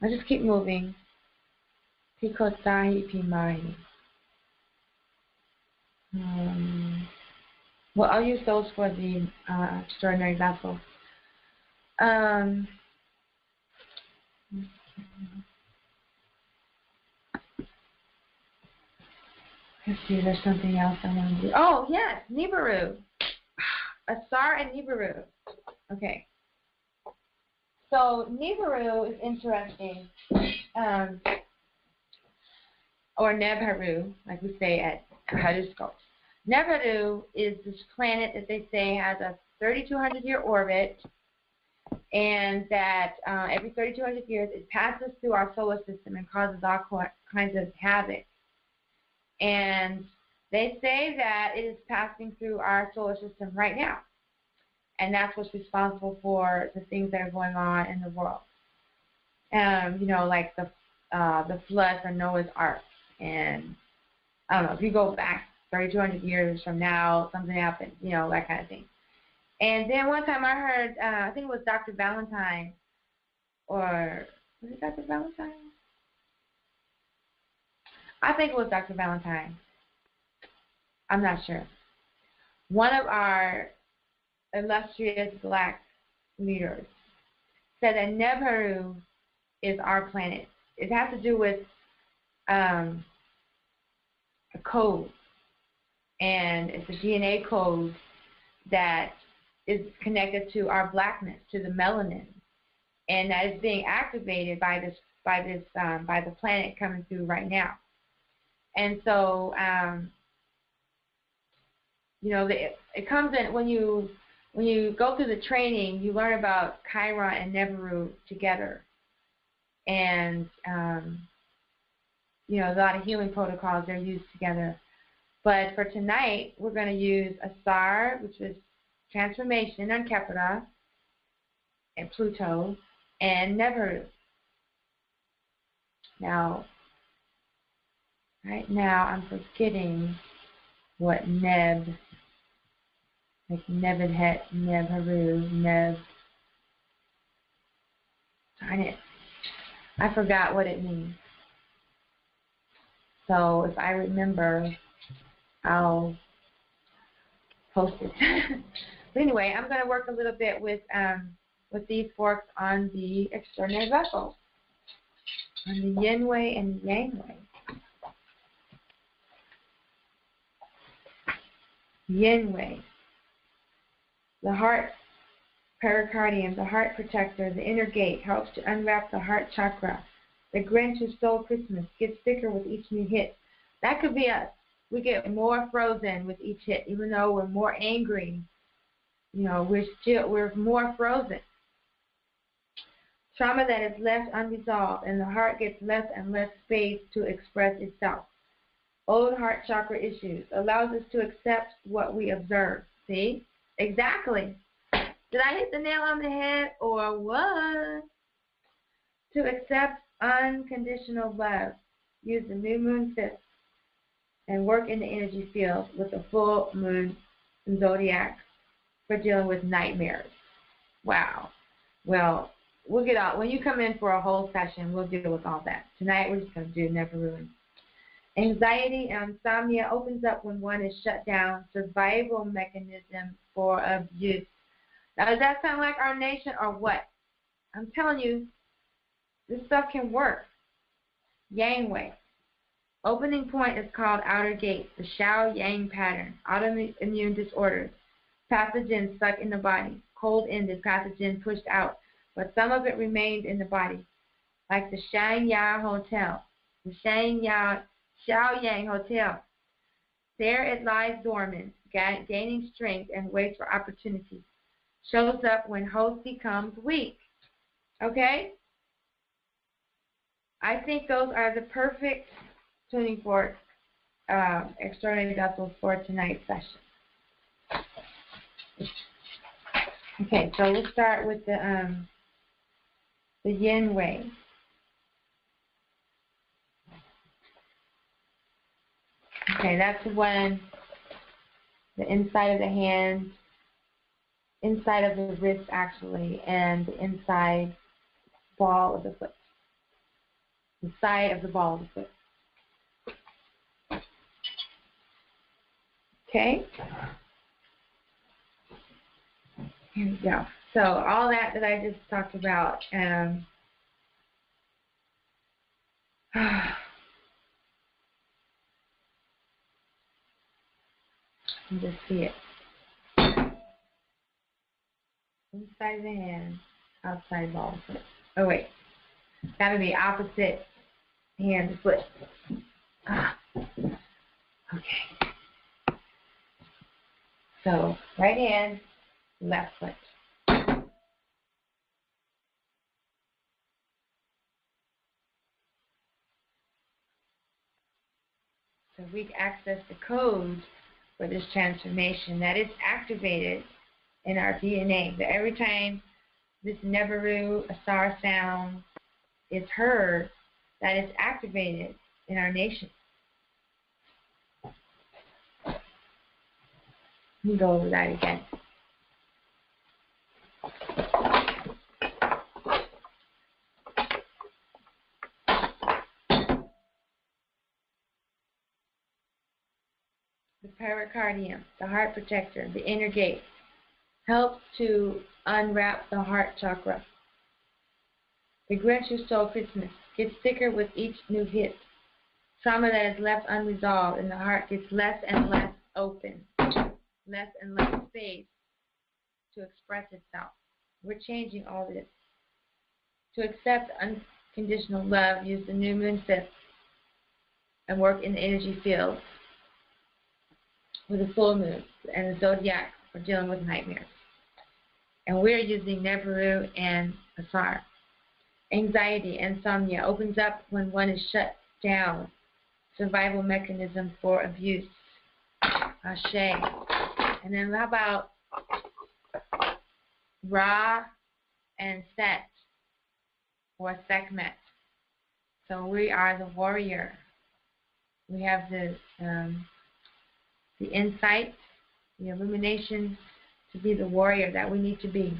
I'll just keep moving. Pikotahi Pimahi. Well, I'll use those for the extraordinary vessels. Let's see, there's something else I want to do. Oh, yes, Nibiru. Asar and Nibiru. Okay. So Nibiru is interesting. Or Nebharu, like we say at HeruScopes. Nebharu is this planet that they say has a 3,200-year orbit, and that every 3,200 years it passes through our solar system and causes all kinds of havoc. And they say that it is passing through our solar system right now, and that's what's responsible for the things that are going on in the world. You know, like the flood for Noah's Ark, and I don't know, if you go back 3,200 years from now, something happened, you know, that kind of thing. And then one time I heard, I think it was Dr. Valentine, or was it Dr. Valentine? I think it was Dr. Valentine. I'm not sure. One of our illustrious black leaders said that Nebharu is our planet. It has to do with a code, and it's a DNA code that is connected to our blackness, to the melanin, and that is being activated by the planet coming through right now. And so, you know, it comes in when you go through the training, you learn about Chiron and Nebharu together, and you know, a lot of healing protocols, they're used together. But for tonight, we're going to use Asar, which is transformation on Kepra and Pluto, and Nebharu. Now, right now, I'm forgetting what Neb, like Nebadhet, Nebharu, Neb. Darn it. I forgot what it means. So if I remember, I'll post it. But anyway, I'm going to work a little bit with these forks on the extraordinary vessels, on the yin way and the yang way. Yin way. The heart pericardium, the heart protector, the inner gate, helps to unwrap the heart chakra. The Grinch who stole Christmas gets thicker with each new hit. That could be us. We get more frozen with each hit, even though we're more angry. You know, we're more frozen. Trauma that is left unresolved, and the heart gets less and less space to express itself. Old heart chakra issues allows us to accept what we observe. See? Exactly. Did I hit the nail on the head or what? To accept unconditional love, use the new moon fifth and work in the energy field with the full moon zodiac for dealing with nightmares. Wow. Well, we'll get out. When you come in for a whole session, we'll deal with all that. Tonight, we're just going to do Never Ruin. Anxiety and insomnia opens up when one is shut down. Survival mechanism for abuse. Now, does that sound like our nation or what? I'm telling you, this stuff can work. Yang way. Opening point is called outer gate, the Xiao-Yang pattern. Autoimmune disorders. Pathogens stuck in the body. Cold-ended pathogen pushed out. but some of it remained in the body, like the Shanyang Hotel, the Xiaoyang Hotel. There it lies dormant, gaining strength and waits for opportunity. Shows up when host becomes weak. Okay? I think those are the perfect tuning forks, extraordinary vessels for tonight's session. Okay, so we'll start with the yin way. Okay, that's when the inside of the hand, inside of the wrist actually, and the inside ball of the foot. The side of the ball of the foot. Okay? Here we go. So all that I just talked about, you just see it. Inside of the hand, outside ball of foot. Oh wait, gotta be opposite hand to foot. Okay. So right hand, left foot. So we access the code for this transformation that is activated in our DNA. That every time this Neberu Asar sound is heard, that is activated in our nation. Let me go over that again. The pericardium, the heart protector, the inner gate, helps to unwrap the heart chakra. The grant your soul Christmas gets thicker with each new hit. Trauma that is left unresolved and the heart gets less and less open, less and less space to express itself. We're changing all this. To accept unconditional love, use the new moon fifth and work in the energy field with the full moon and the zodiac for dealing with nightmares. And we're using Neberu and Asar. Anxiety, insomnia opens up when one is shut down. Survival mechanism for abuse. Ashe. And then how about Ra and Set, or Sekhmet. So we are the warrior. We have the insight, the illumination to be the warrior that we need to be.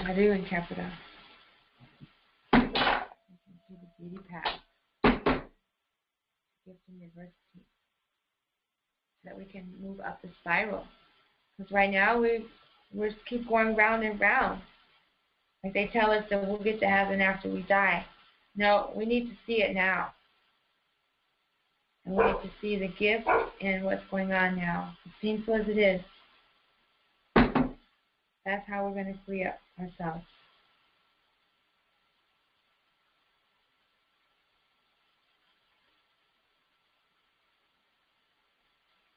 Heru and capital. You can see the beauty path. Gift and diversity. So that we can move up the spiral. Because right now we keep going round and round. Like they tell us that we'll get to heaven after we die. No, we need to see it now. And we need to see the gift and what's going on now. As painful as it is, that's how we're going to free up ourselves.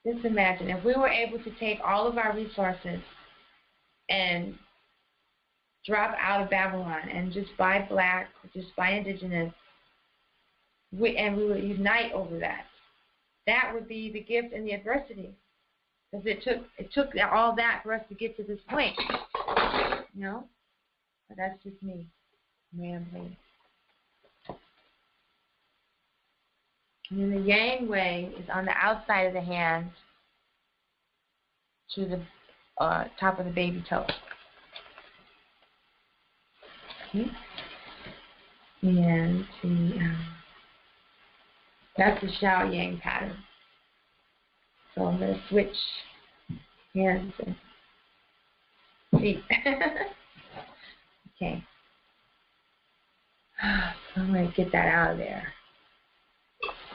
Just imagine if we were able to take all of our resources and drop out of Babylon and just buy black, just buy indigenous, and we would unite over that. That would be the gift and the adversity. Because it took all that for us to get to this point. You know? But that's just me rambling. And then the yang way is on the outside of the hand to the top of the baby toe. Okay. And that's the Xiao Yang pattern. So I'm going to switch hands and feet. Okay. So I'm going to get that out of there.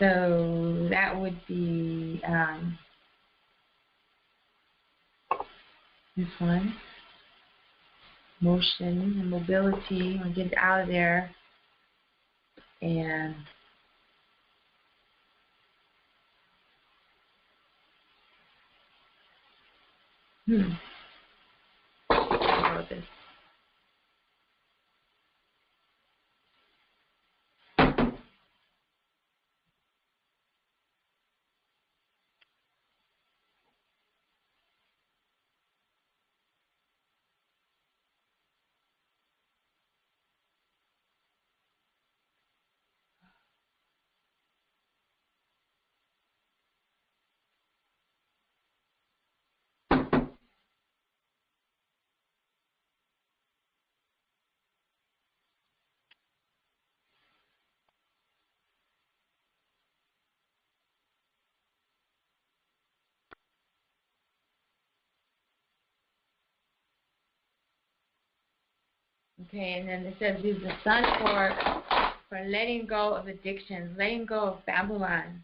So that would be this one. Motion and mobility. I'm going to get it out of there. And how about this? Okay, and then it says use the sun for letting go of addictions, letting go of Babylon,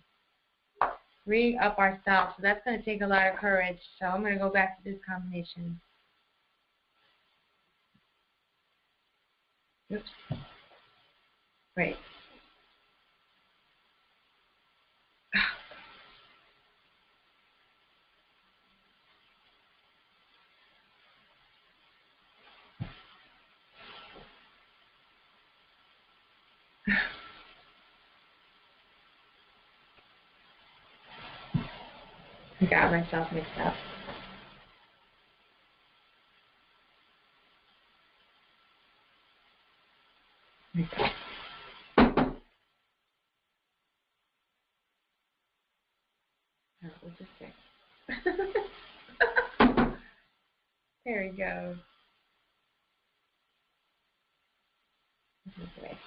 freeing up ourselves. So that's going to take a lot of courage. So I'm going to go back to this combination. Oops. Great. I got myself mixed up. We'll just fix. There we go. This is the way.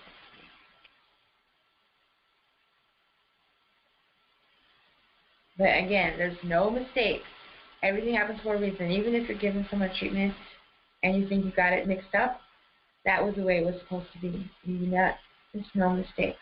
But again, there's no mistakes. Everything happens for a reason. Even if you're giving someone treatment and you think you got it mixed up, that was the way it was supposed to be. There's no mistakes.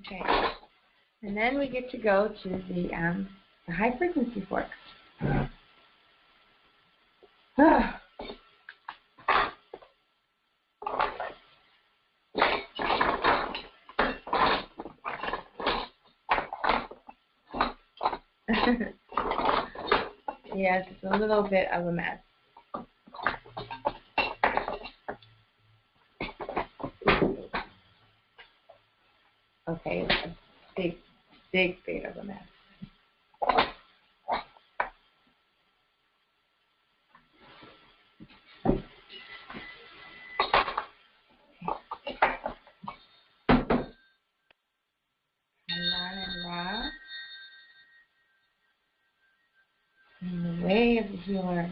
Okay, and then we get to go to the high frequency forks. Yes, it's a little bit of a mess. Okay, it's a big of a mess. In the way of the healer.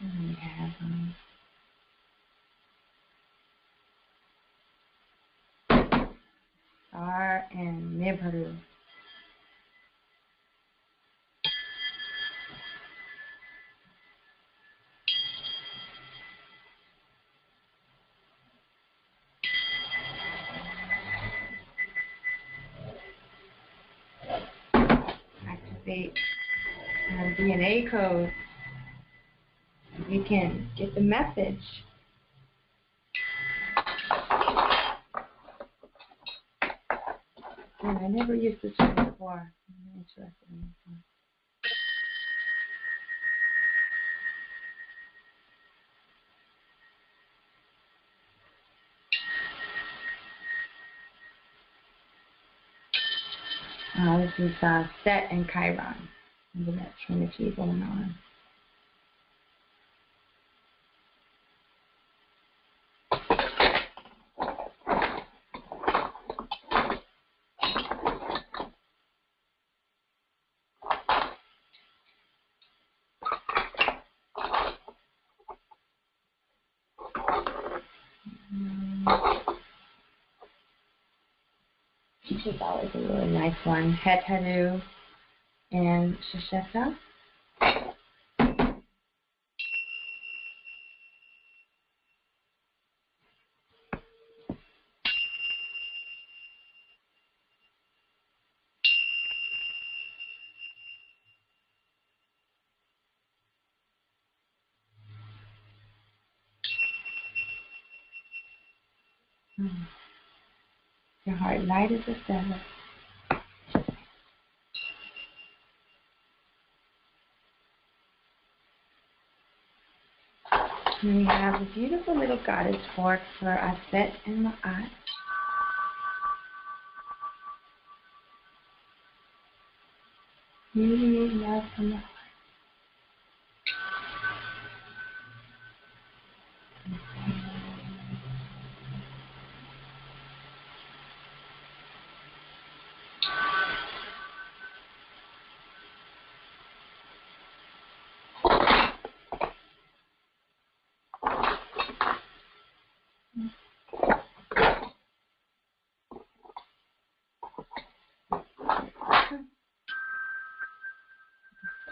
And we have R and Nibharu. Activate DNA code. We can get the message. Yeah, I never used this one before. I'm interested in this one. This is Set and Chiron. Remember that trinity going on. Which is always a really nice one. Heru and Shasheta. Your heart light as a feather. And we have a beautiful little goddess fork for Aset and Ma'at. Radiate love from the heart.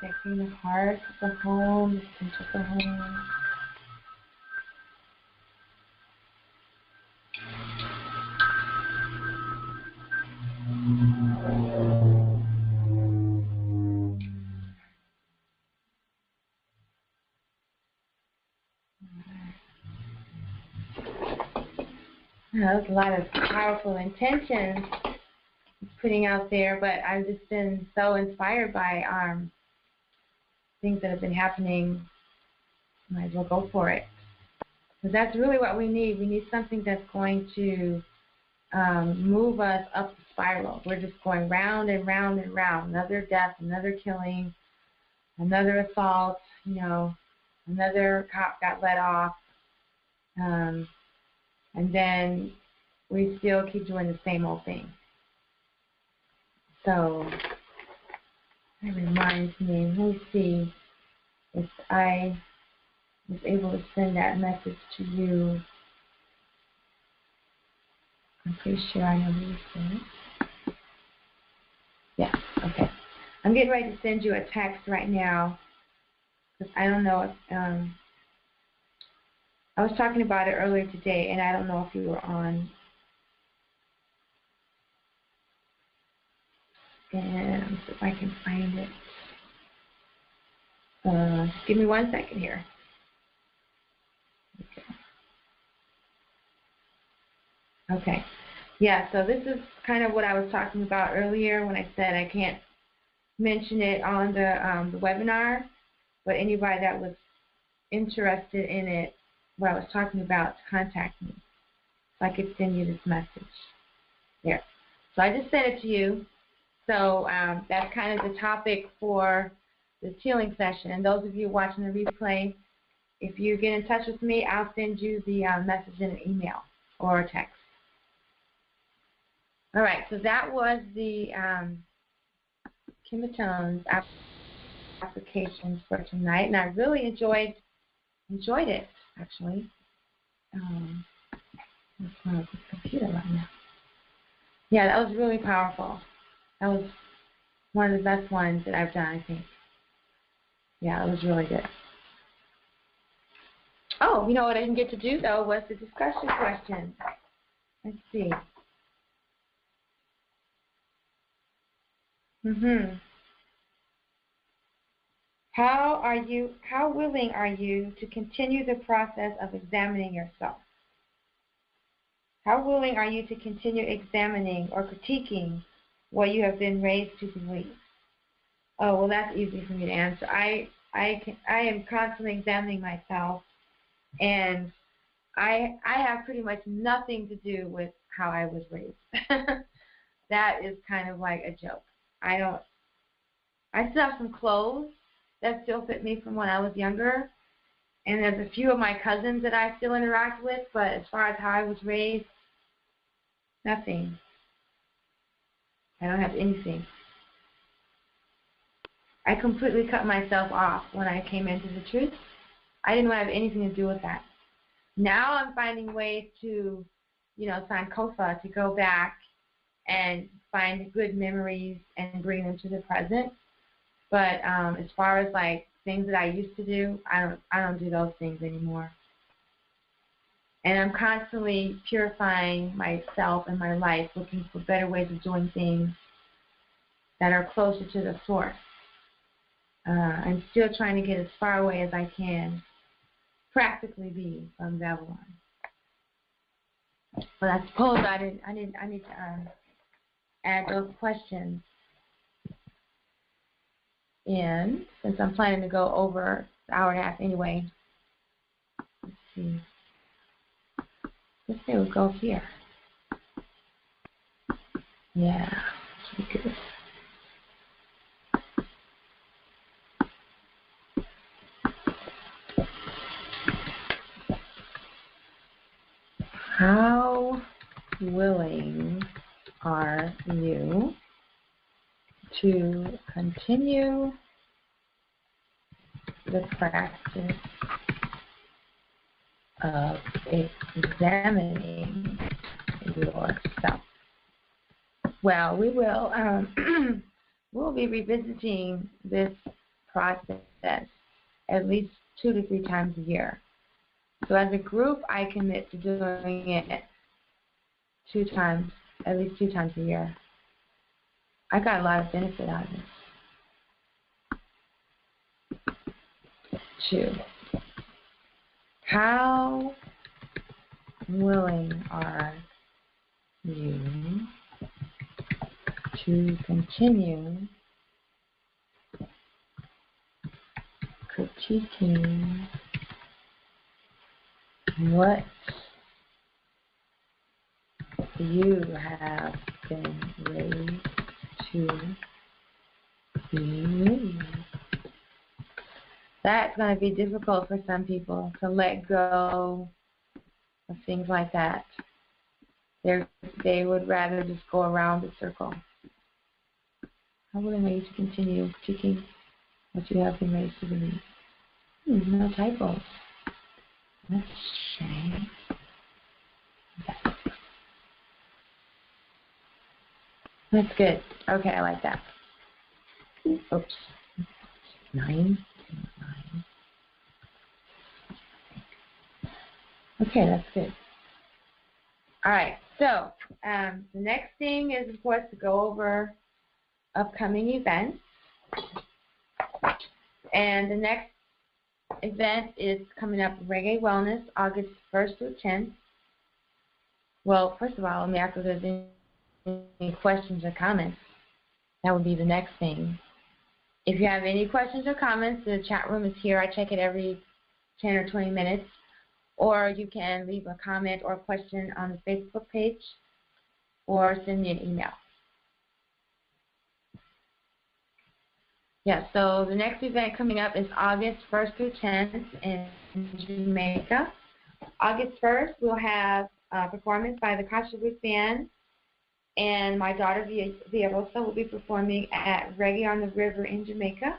Protecting the heart of the home, the center of the home. There's a lot of powerful intentions putting out there, but I've just been so inspired by things that have been happening. Might as well go for it. Because that's really what we need. We need something that's going to move us up the spiral. We're just going round and round and round. Another death, another killing, another assault, another cop got let off. And then we still keep doing the same old thing. So that reminds me, let me see if I was able to send that message to you. I'm pretty sure I know who you sent. Yeah, okay. I'm getting ready to send you a text right now because I don't know if I was talking about it earlier today, and I don't know if you were on. And let's see if I can find it. Just give me 1 second here. Okay. Yeah, so this is kind of what I was talking about earlier when I said I can't mention it on the webinar, but anybody that was interested in it, what I was talking about, to contact me so I could send you this message. There. So I just sent it to you. So that's kind of the topic for the healing session. And those of you watching the replay, if you get in touch with me, I'll send you the message in an email or a text. All right, so that was the KemeTones applications for tonight, and I really enjoyed it, actually. Let's turn off this computer right now. Yeah, that was really powerful. That was one of the best ones that I've done, I think. Yeah, it was really good. Oh, you know what I didn't get to do, though, was the discussion question. Let's see. How willing are you to continue the process of examining yourself? How willing are you to continue examining or critiquing what you have been raised to believe. Oh, well, that's easy for me to answer. I am constantly examining myself, and I have pretty much nothing to do with how I was raised. That is kind of like a joke. I still have some clothes that still fit me from when I was younger, and there's a few of my cousins that I still interact with, but as far as how I was raised, nothing. I don't have anything. I completely cut myself off when I came into the truth. I didn't have anything to do with that. Now I'm finding ways to, Sankofa, to go back and find good memories and bring them to the present. But as far as like things that I used to do, I don't do those things anymore. And I'm constantly purifying myself and my life, looking for better ways of doing things that are closer to the source. I'm still trying to get as far away as I can, practically be, from Babylon. But I suppose I need to add those questions in, since I'm planning to go over an hour and a half anyway. Let's see. Let's say we'll go here. Yeah, should be good. How willing are you to continue the practice of examining yourself? Well, we will we'll be revisiting this process at least 2 to 3 times a year. So as a group, I commit to doing it 2 times, at least 2 times a year. I got a lot of benefit out of this. 2. How willing are you to continue critiquing what you have been raised to believe? That's going to be difficult for some people to let go of things like that. They would rather just go around the circle. How willing are you to continue critiquing what you have been raised to believe? No typos. That's a shame. That's good. Okay, I like that. Oops. 9. Okay, that's good. All right, so the next thing is, of course, to go over upcoming events. And the next event is coming up, Reggae Wellness, August 1st through 10th. Well, first of all, let me ask if there's any questions or comments. That would be the next thing. If you have any questions or comments, the chat room is here. I check it every 10 or 20 minutes. Or you can leave a comment or a question on the Facebook page or send me an email. Yeah, so the next event coming up is August 1st through 10th in Jamaica. August 1st, we'll have a performance by the Kasha Ruth Band, and my daughter Villarosa will be performing at Reggae on the River in Jamaica.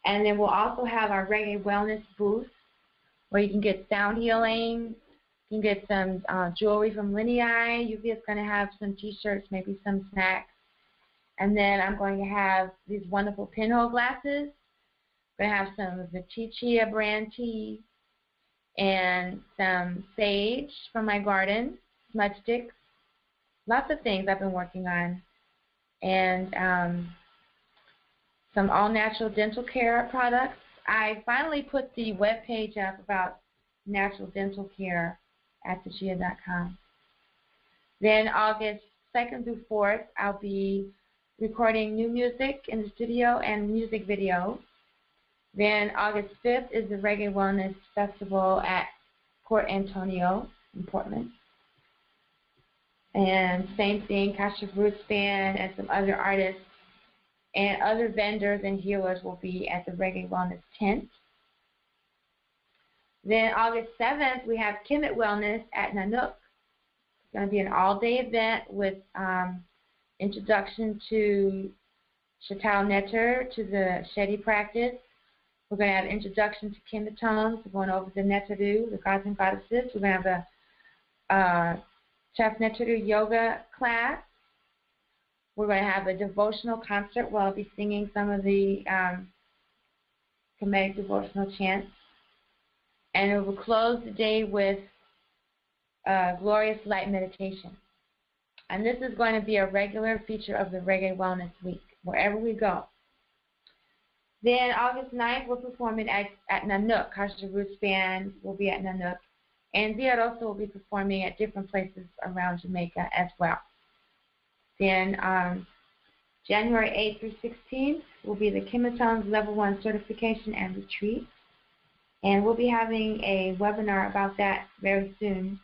And then we'll also have our Reggae Wellness booth, where you can get sound healing, you can get some jewelry from Linei. Yuvia's going to have some T-shirts, maybe some snacks. And then I'm going to have these wonderful pinhole glasses. I'm going to have some of the Chia brand tea and some sage from my garden, smudge sticks, lots of things I've been working on. And some all-natural dental care products. I finally put the web page up about natural dental care at thechia.com. Then August 2nd through 4th, I'll be recording new music in the studio and music video. Then August 5th is the Reggae Wellness Festival at Port Antonio in Portland. And same thing, Kasha Roots Band and some other artists and other vendors and healers will be at the Reggae Wellness tent. Then August 7th, we have Kemet Wellness at Nanook. It's going to be an all-day event with introduction to Chatal Netter, to the Shedi practice. We're going to have an introduction to KemeTones. We're going over the Neteru, the gods and goddesses. We're going to have a Chef Neteru yoga class. We're going to have a devotional concert where I'll be singing some of the Kemetic devotional chants. And it will close the day with Glorious Light Meditation. And this is going to be a regular feature of the Reggae Wellness Week, wherever we go. Then August 9th, we're performing at Nanook. Kasha Roots Band will be at Nanook. And Ziarosa will be performing at different places around Jamaica as well. Then January 8th through 16th will be the KemeTones Level 1 Certification and Retreat. And we'll be having a webinar about that very soon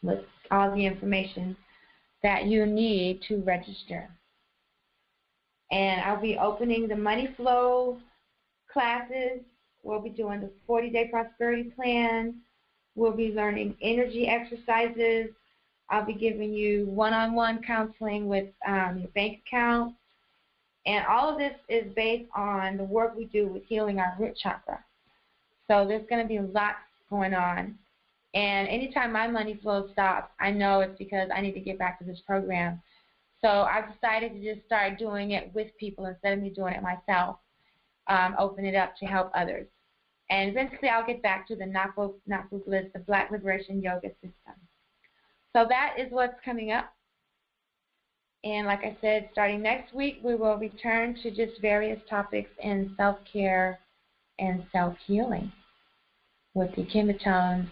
with all the information that you need to register. And I'll be opening the Money Flow classes. We'll be doing the 40-day prosperity plan. We'll be learning energy exercises. I'll be giving you one-on-one counseling with your bank account. And all of this is based on the work we do with healing our root chakra. So there's going to be lots going on. And anytime my money flow stops, I know it's because I need to get back to this program. So I've decided to just start doing it with people instead of me doing it myself, open it up to help others. And eventually I'll get back to the Nafu Bliss, the Black Liberation Yoga System. So that is what's coming up. And like I said, starting next week, we will return to just various topics in self-care and self-healing with the KemeTones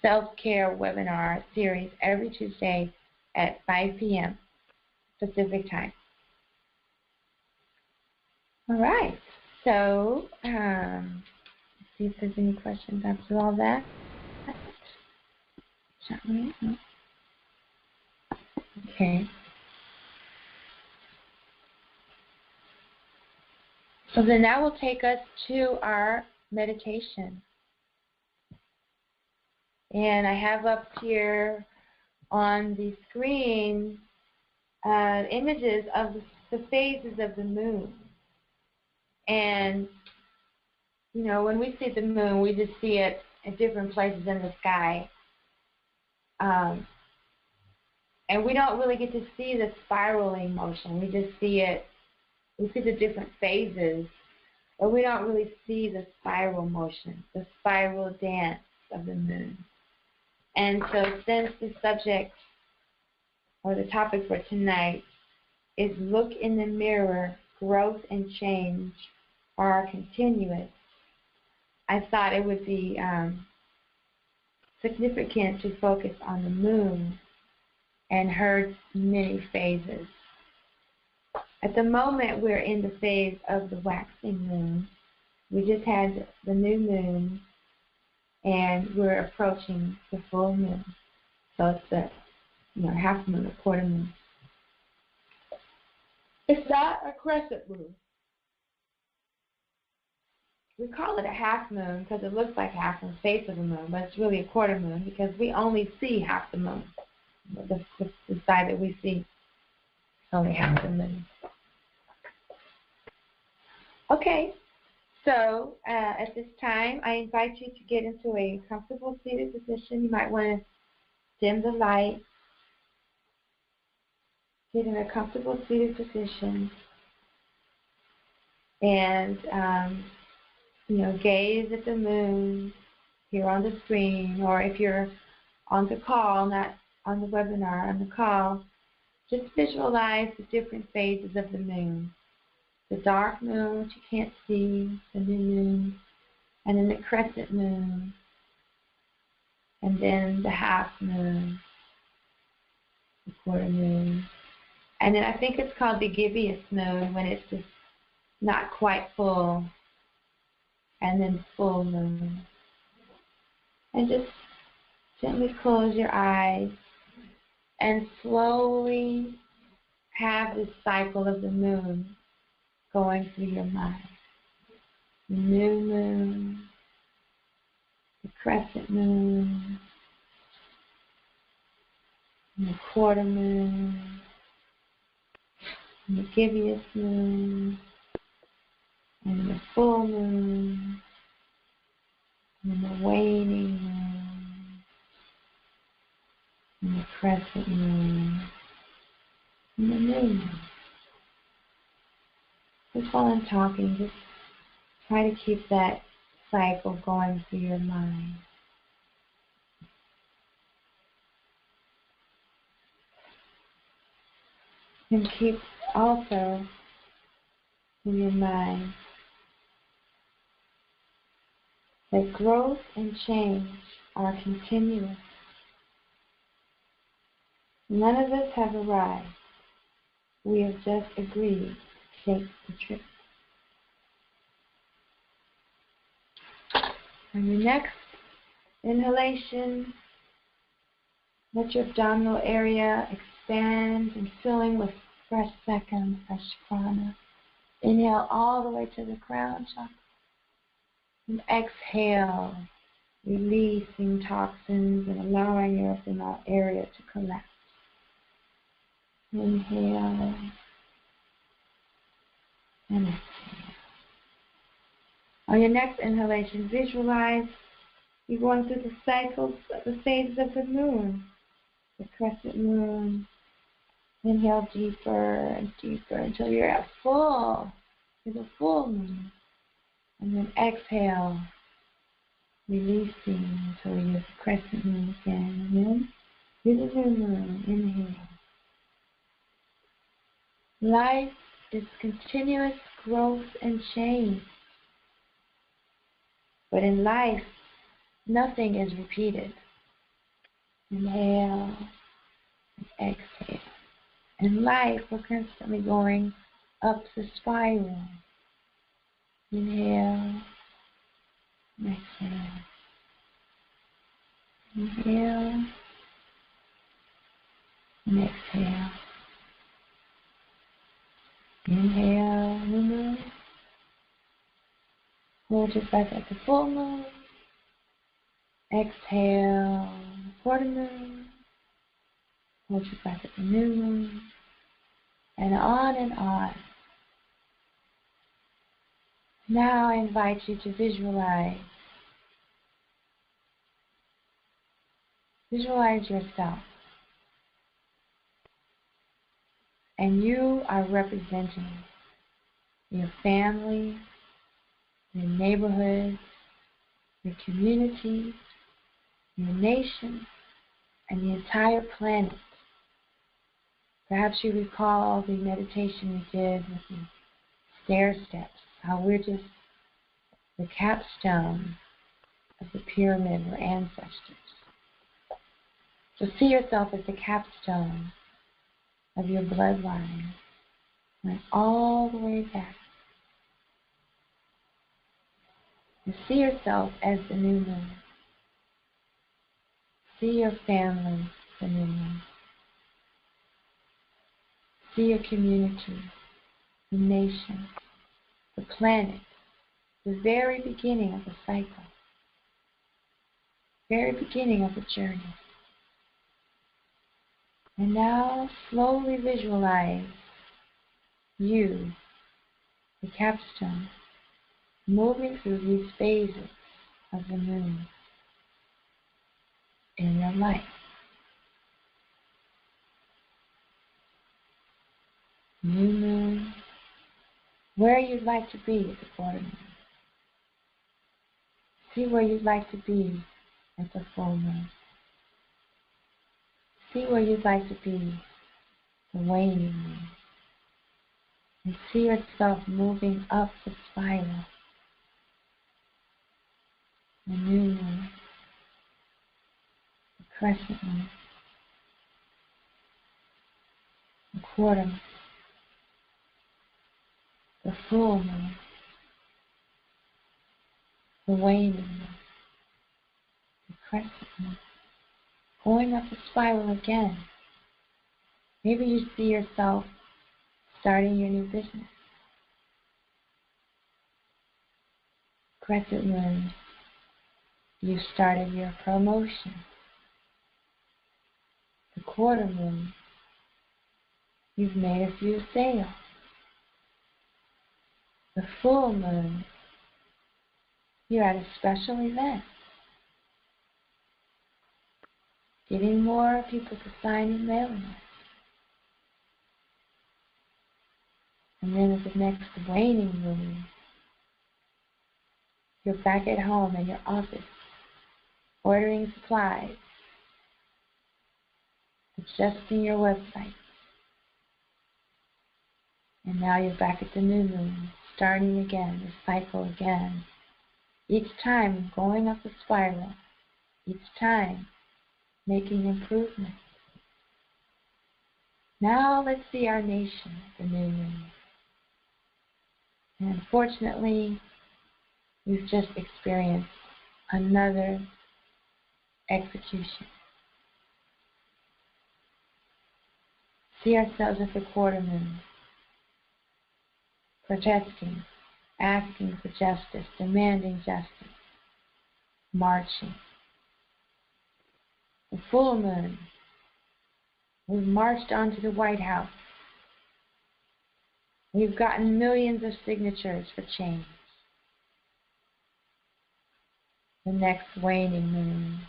Self-Care Webinar Series every Tuesday at 5 p.m. Pacific Time. All right. So, let's see if there's any questions after all that. Okay. So then that will take us to our meditation. And I have up here on the screen images of the phases of the moon. And, you know, when we see the moon, we just see it at different places in the sky. And we don't really get to see the spiraling motion. We just see it, we see the different phases, but we don't really see the spiral motion, the spiral dance of the moon. And so since the subject or the topic for tonight is look in the mirror, growth and change are continuous, I thought it would be significant to focus on the moon and her many phases. At the moment, we're in the phase of the waxing moon. We just had the new moon, and we're approaching the full moon. So it's the half moon, a quarter moon. It's not a crescent moon. We call it a half moon because it looks like half the face of the moon, but it's really a quarter moon because we only see half the moon. The side that we see is only half the moon. Okay, so at this time, I invite you to get into a comfortable seated position. You might want to dim the light. Get in a comfortable seated position. And, gaze at the moon here on the screen, or if you're on the call, not on the webinar, on the call, just visualize the different phases of the moon. The dark moon, which you can't see, the new moon, and then the crescent moon, and then the half moon, the quarter moon, And then I think it's called the gibbous moon, when it's just not quite full. And then full moon. And just gently close your eyes and slowly have this cycle of the moon going through your mind. The new moon, the crescent moon, and the quarter moon, and the gibbous moon, and the full moon, and the waning moon, and the crescent moon, and the new moon. Just while I'm talking, just try to keep that cycle going through your mind. And keep also in your mind that growth and change are continuous. None of us have arrived. We have just agreed to take the trip. On your next inhalation, let your abdominal area expand and filling with fresh sekhem, fresh prana. Inhale all the way to the crown chakra. And exhale, releasing toxins and allowing your abdominal area to collapse. Inhale and exhale. On your next inhalation, visualize you're going through the cycles, the phases of the moon. The crescent moon. Inhale deeper and deeper until you're at full, to the full moon. And then exhale, releasing until you're at the crescent moon again. And then to the new moon. Inhale. Life is continuous growth and change. But in life, nothing is repeated. Inhale and exhale. In life, we're constantly going up the spiral. Inhale and exhale. Inhale and exhale. Inhale, new moon. Hold your breath at the full moon. Exhale, quarter moon. Hold your breath at the new moon. And on and on. Now I invite you to visualize. Visualize yourself. And you are representing your family, your neighborhood, your community, your nation, and the entire planet. Perhaps you recall the meditation we did with the stair steps, how we're just the capstone of the pyramid of our ancestors. So see yourself as the capstone of your bloodline, and all the way back. And see yourself as the new moon. See your family, the new moon. See your community, the nation, the planet, the very beginning of the cycle, very beginning of the journey. And now slowly visualize you, the capstone, moving through these phases of the moon in your life. New moon, where you'd like to be at the quarter moon. See where you'd like to be at the full moon. See where you'd like to be the waning moon. And see yourself moving up the spiral. The new moon, the crescent moon, the quarter moon, the full moon, the waning moon, the crescent moon, going up the spiral again. Maybe you see yourself starting your new business. Crescent moon, you started your promotion. The quarter moon, you've made a few sales. The full moon, you're at a special event. Getting more people to sign your mailing list. And then at the next waning moon, you're back at home in your office, ordering supplies, adjusting your website. And now you're back at the new moon, starting again, the cycle again. Each time going up the spiral, each time making improvements. Now let's see our nation at the new moon. And unfortunately, we've just experienced another execution. See ourselves at the quarter moon, protesting, asking for justice, demanding justice, marching. The full moon, we've marched onto the White House. We've gotten millions of signatures for change. The next waning moon,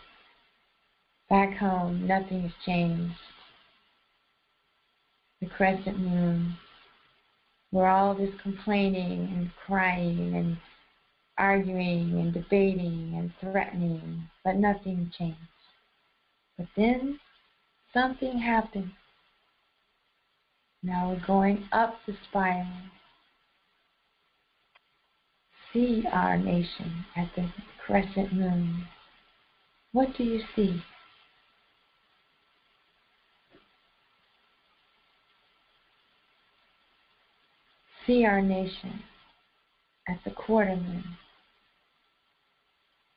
back home, nothing has changed. The crescent moon, where all this complaining and crying and arguing and debating and threatening, but nothing changed. But then something happened. Now we're going up the spiral. See our nation at the crescent moon. What do you see? See our nation at the quarter moon.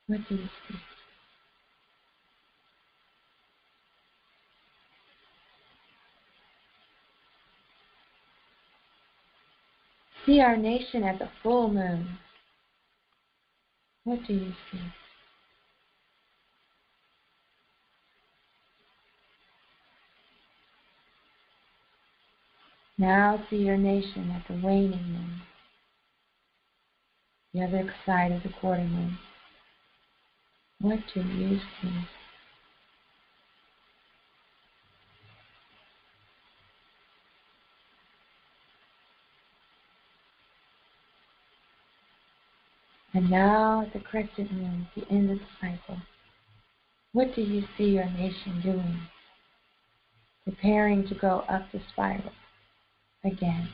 What do you see? See our nation at the full moon. What do you see? Now see your nation at the waning moon, the other side of the quarter moon. What do you see? And now at the crescent moon, the end of the cycle, what do you see your nation doing? Preparing to go up the spiral again.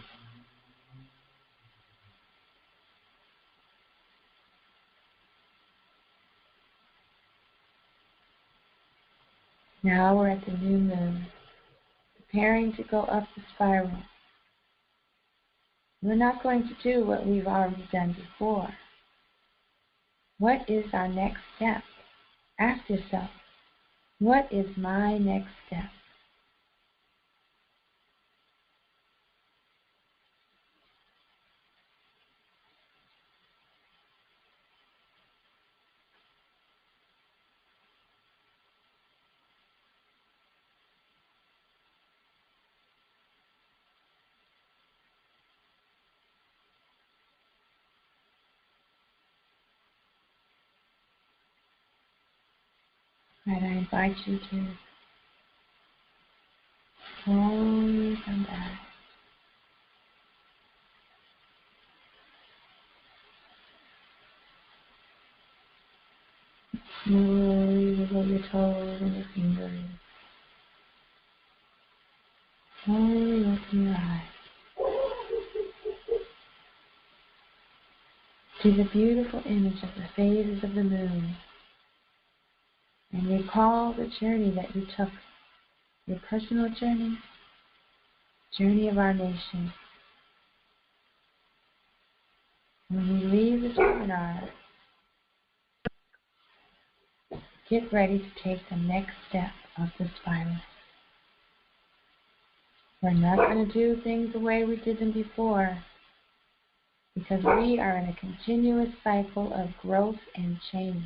Now we're at the new moon, preparing to go up the spiral. We're not going to do what we've already done before. What is our next step? Ask yourself, what is my next step? And I invite you to slowly come back. Slowly wiggle your toes and your fingers. Slowly open your eyes. See the beautiful image of the phases of the moon. And recall the journey that you took, your personal journey, journey of our nation. When we leave this webinar, get ready to take the next step of this virus. We're not going to do things the way we did them before, because we are in a continuous cycle of growth and change.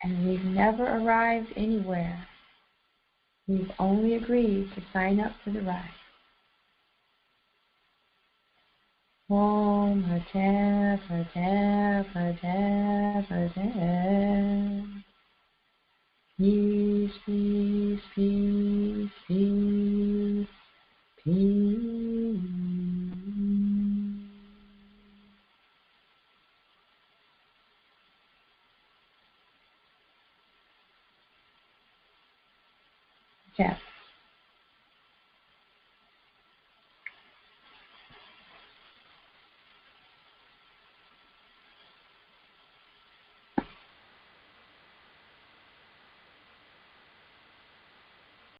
And we've never arrived anywhere. We've only agreed to sign up for the ride. Om Hateh, Hateh, Hateh, Hateh. Peace, peace, peace, peace, peace. Yeah.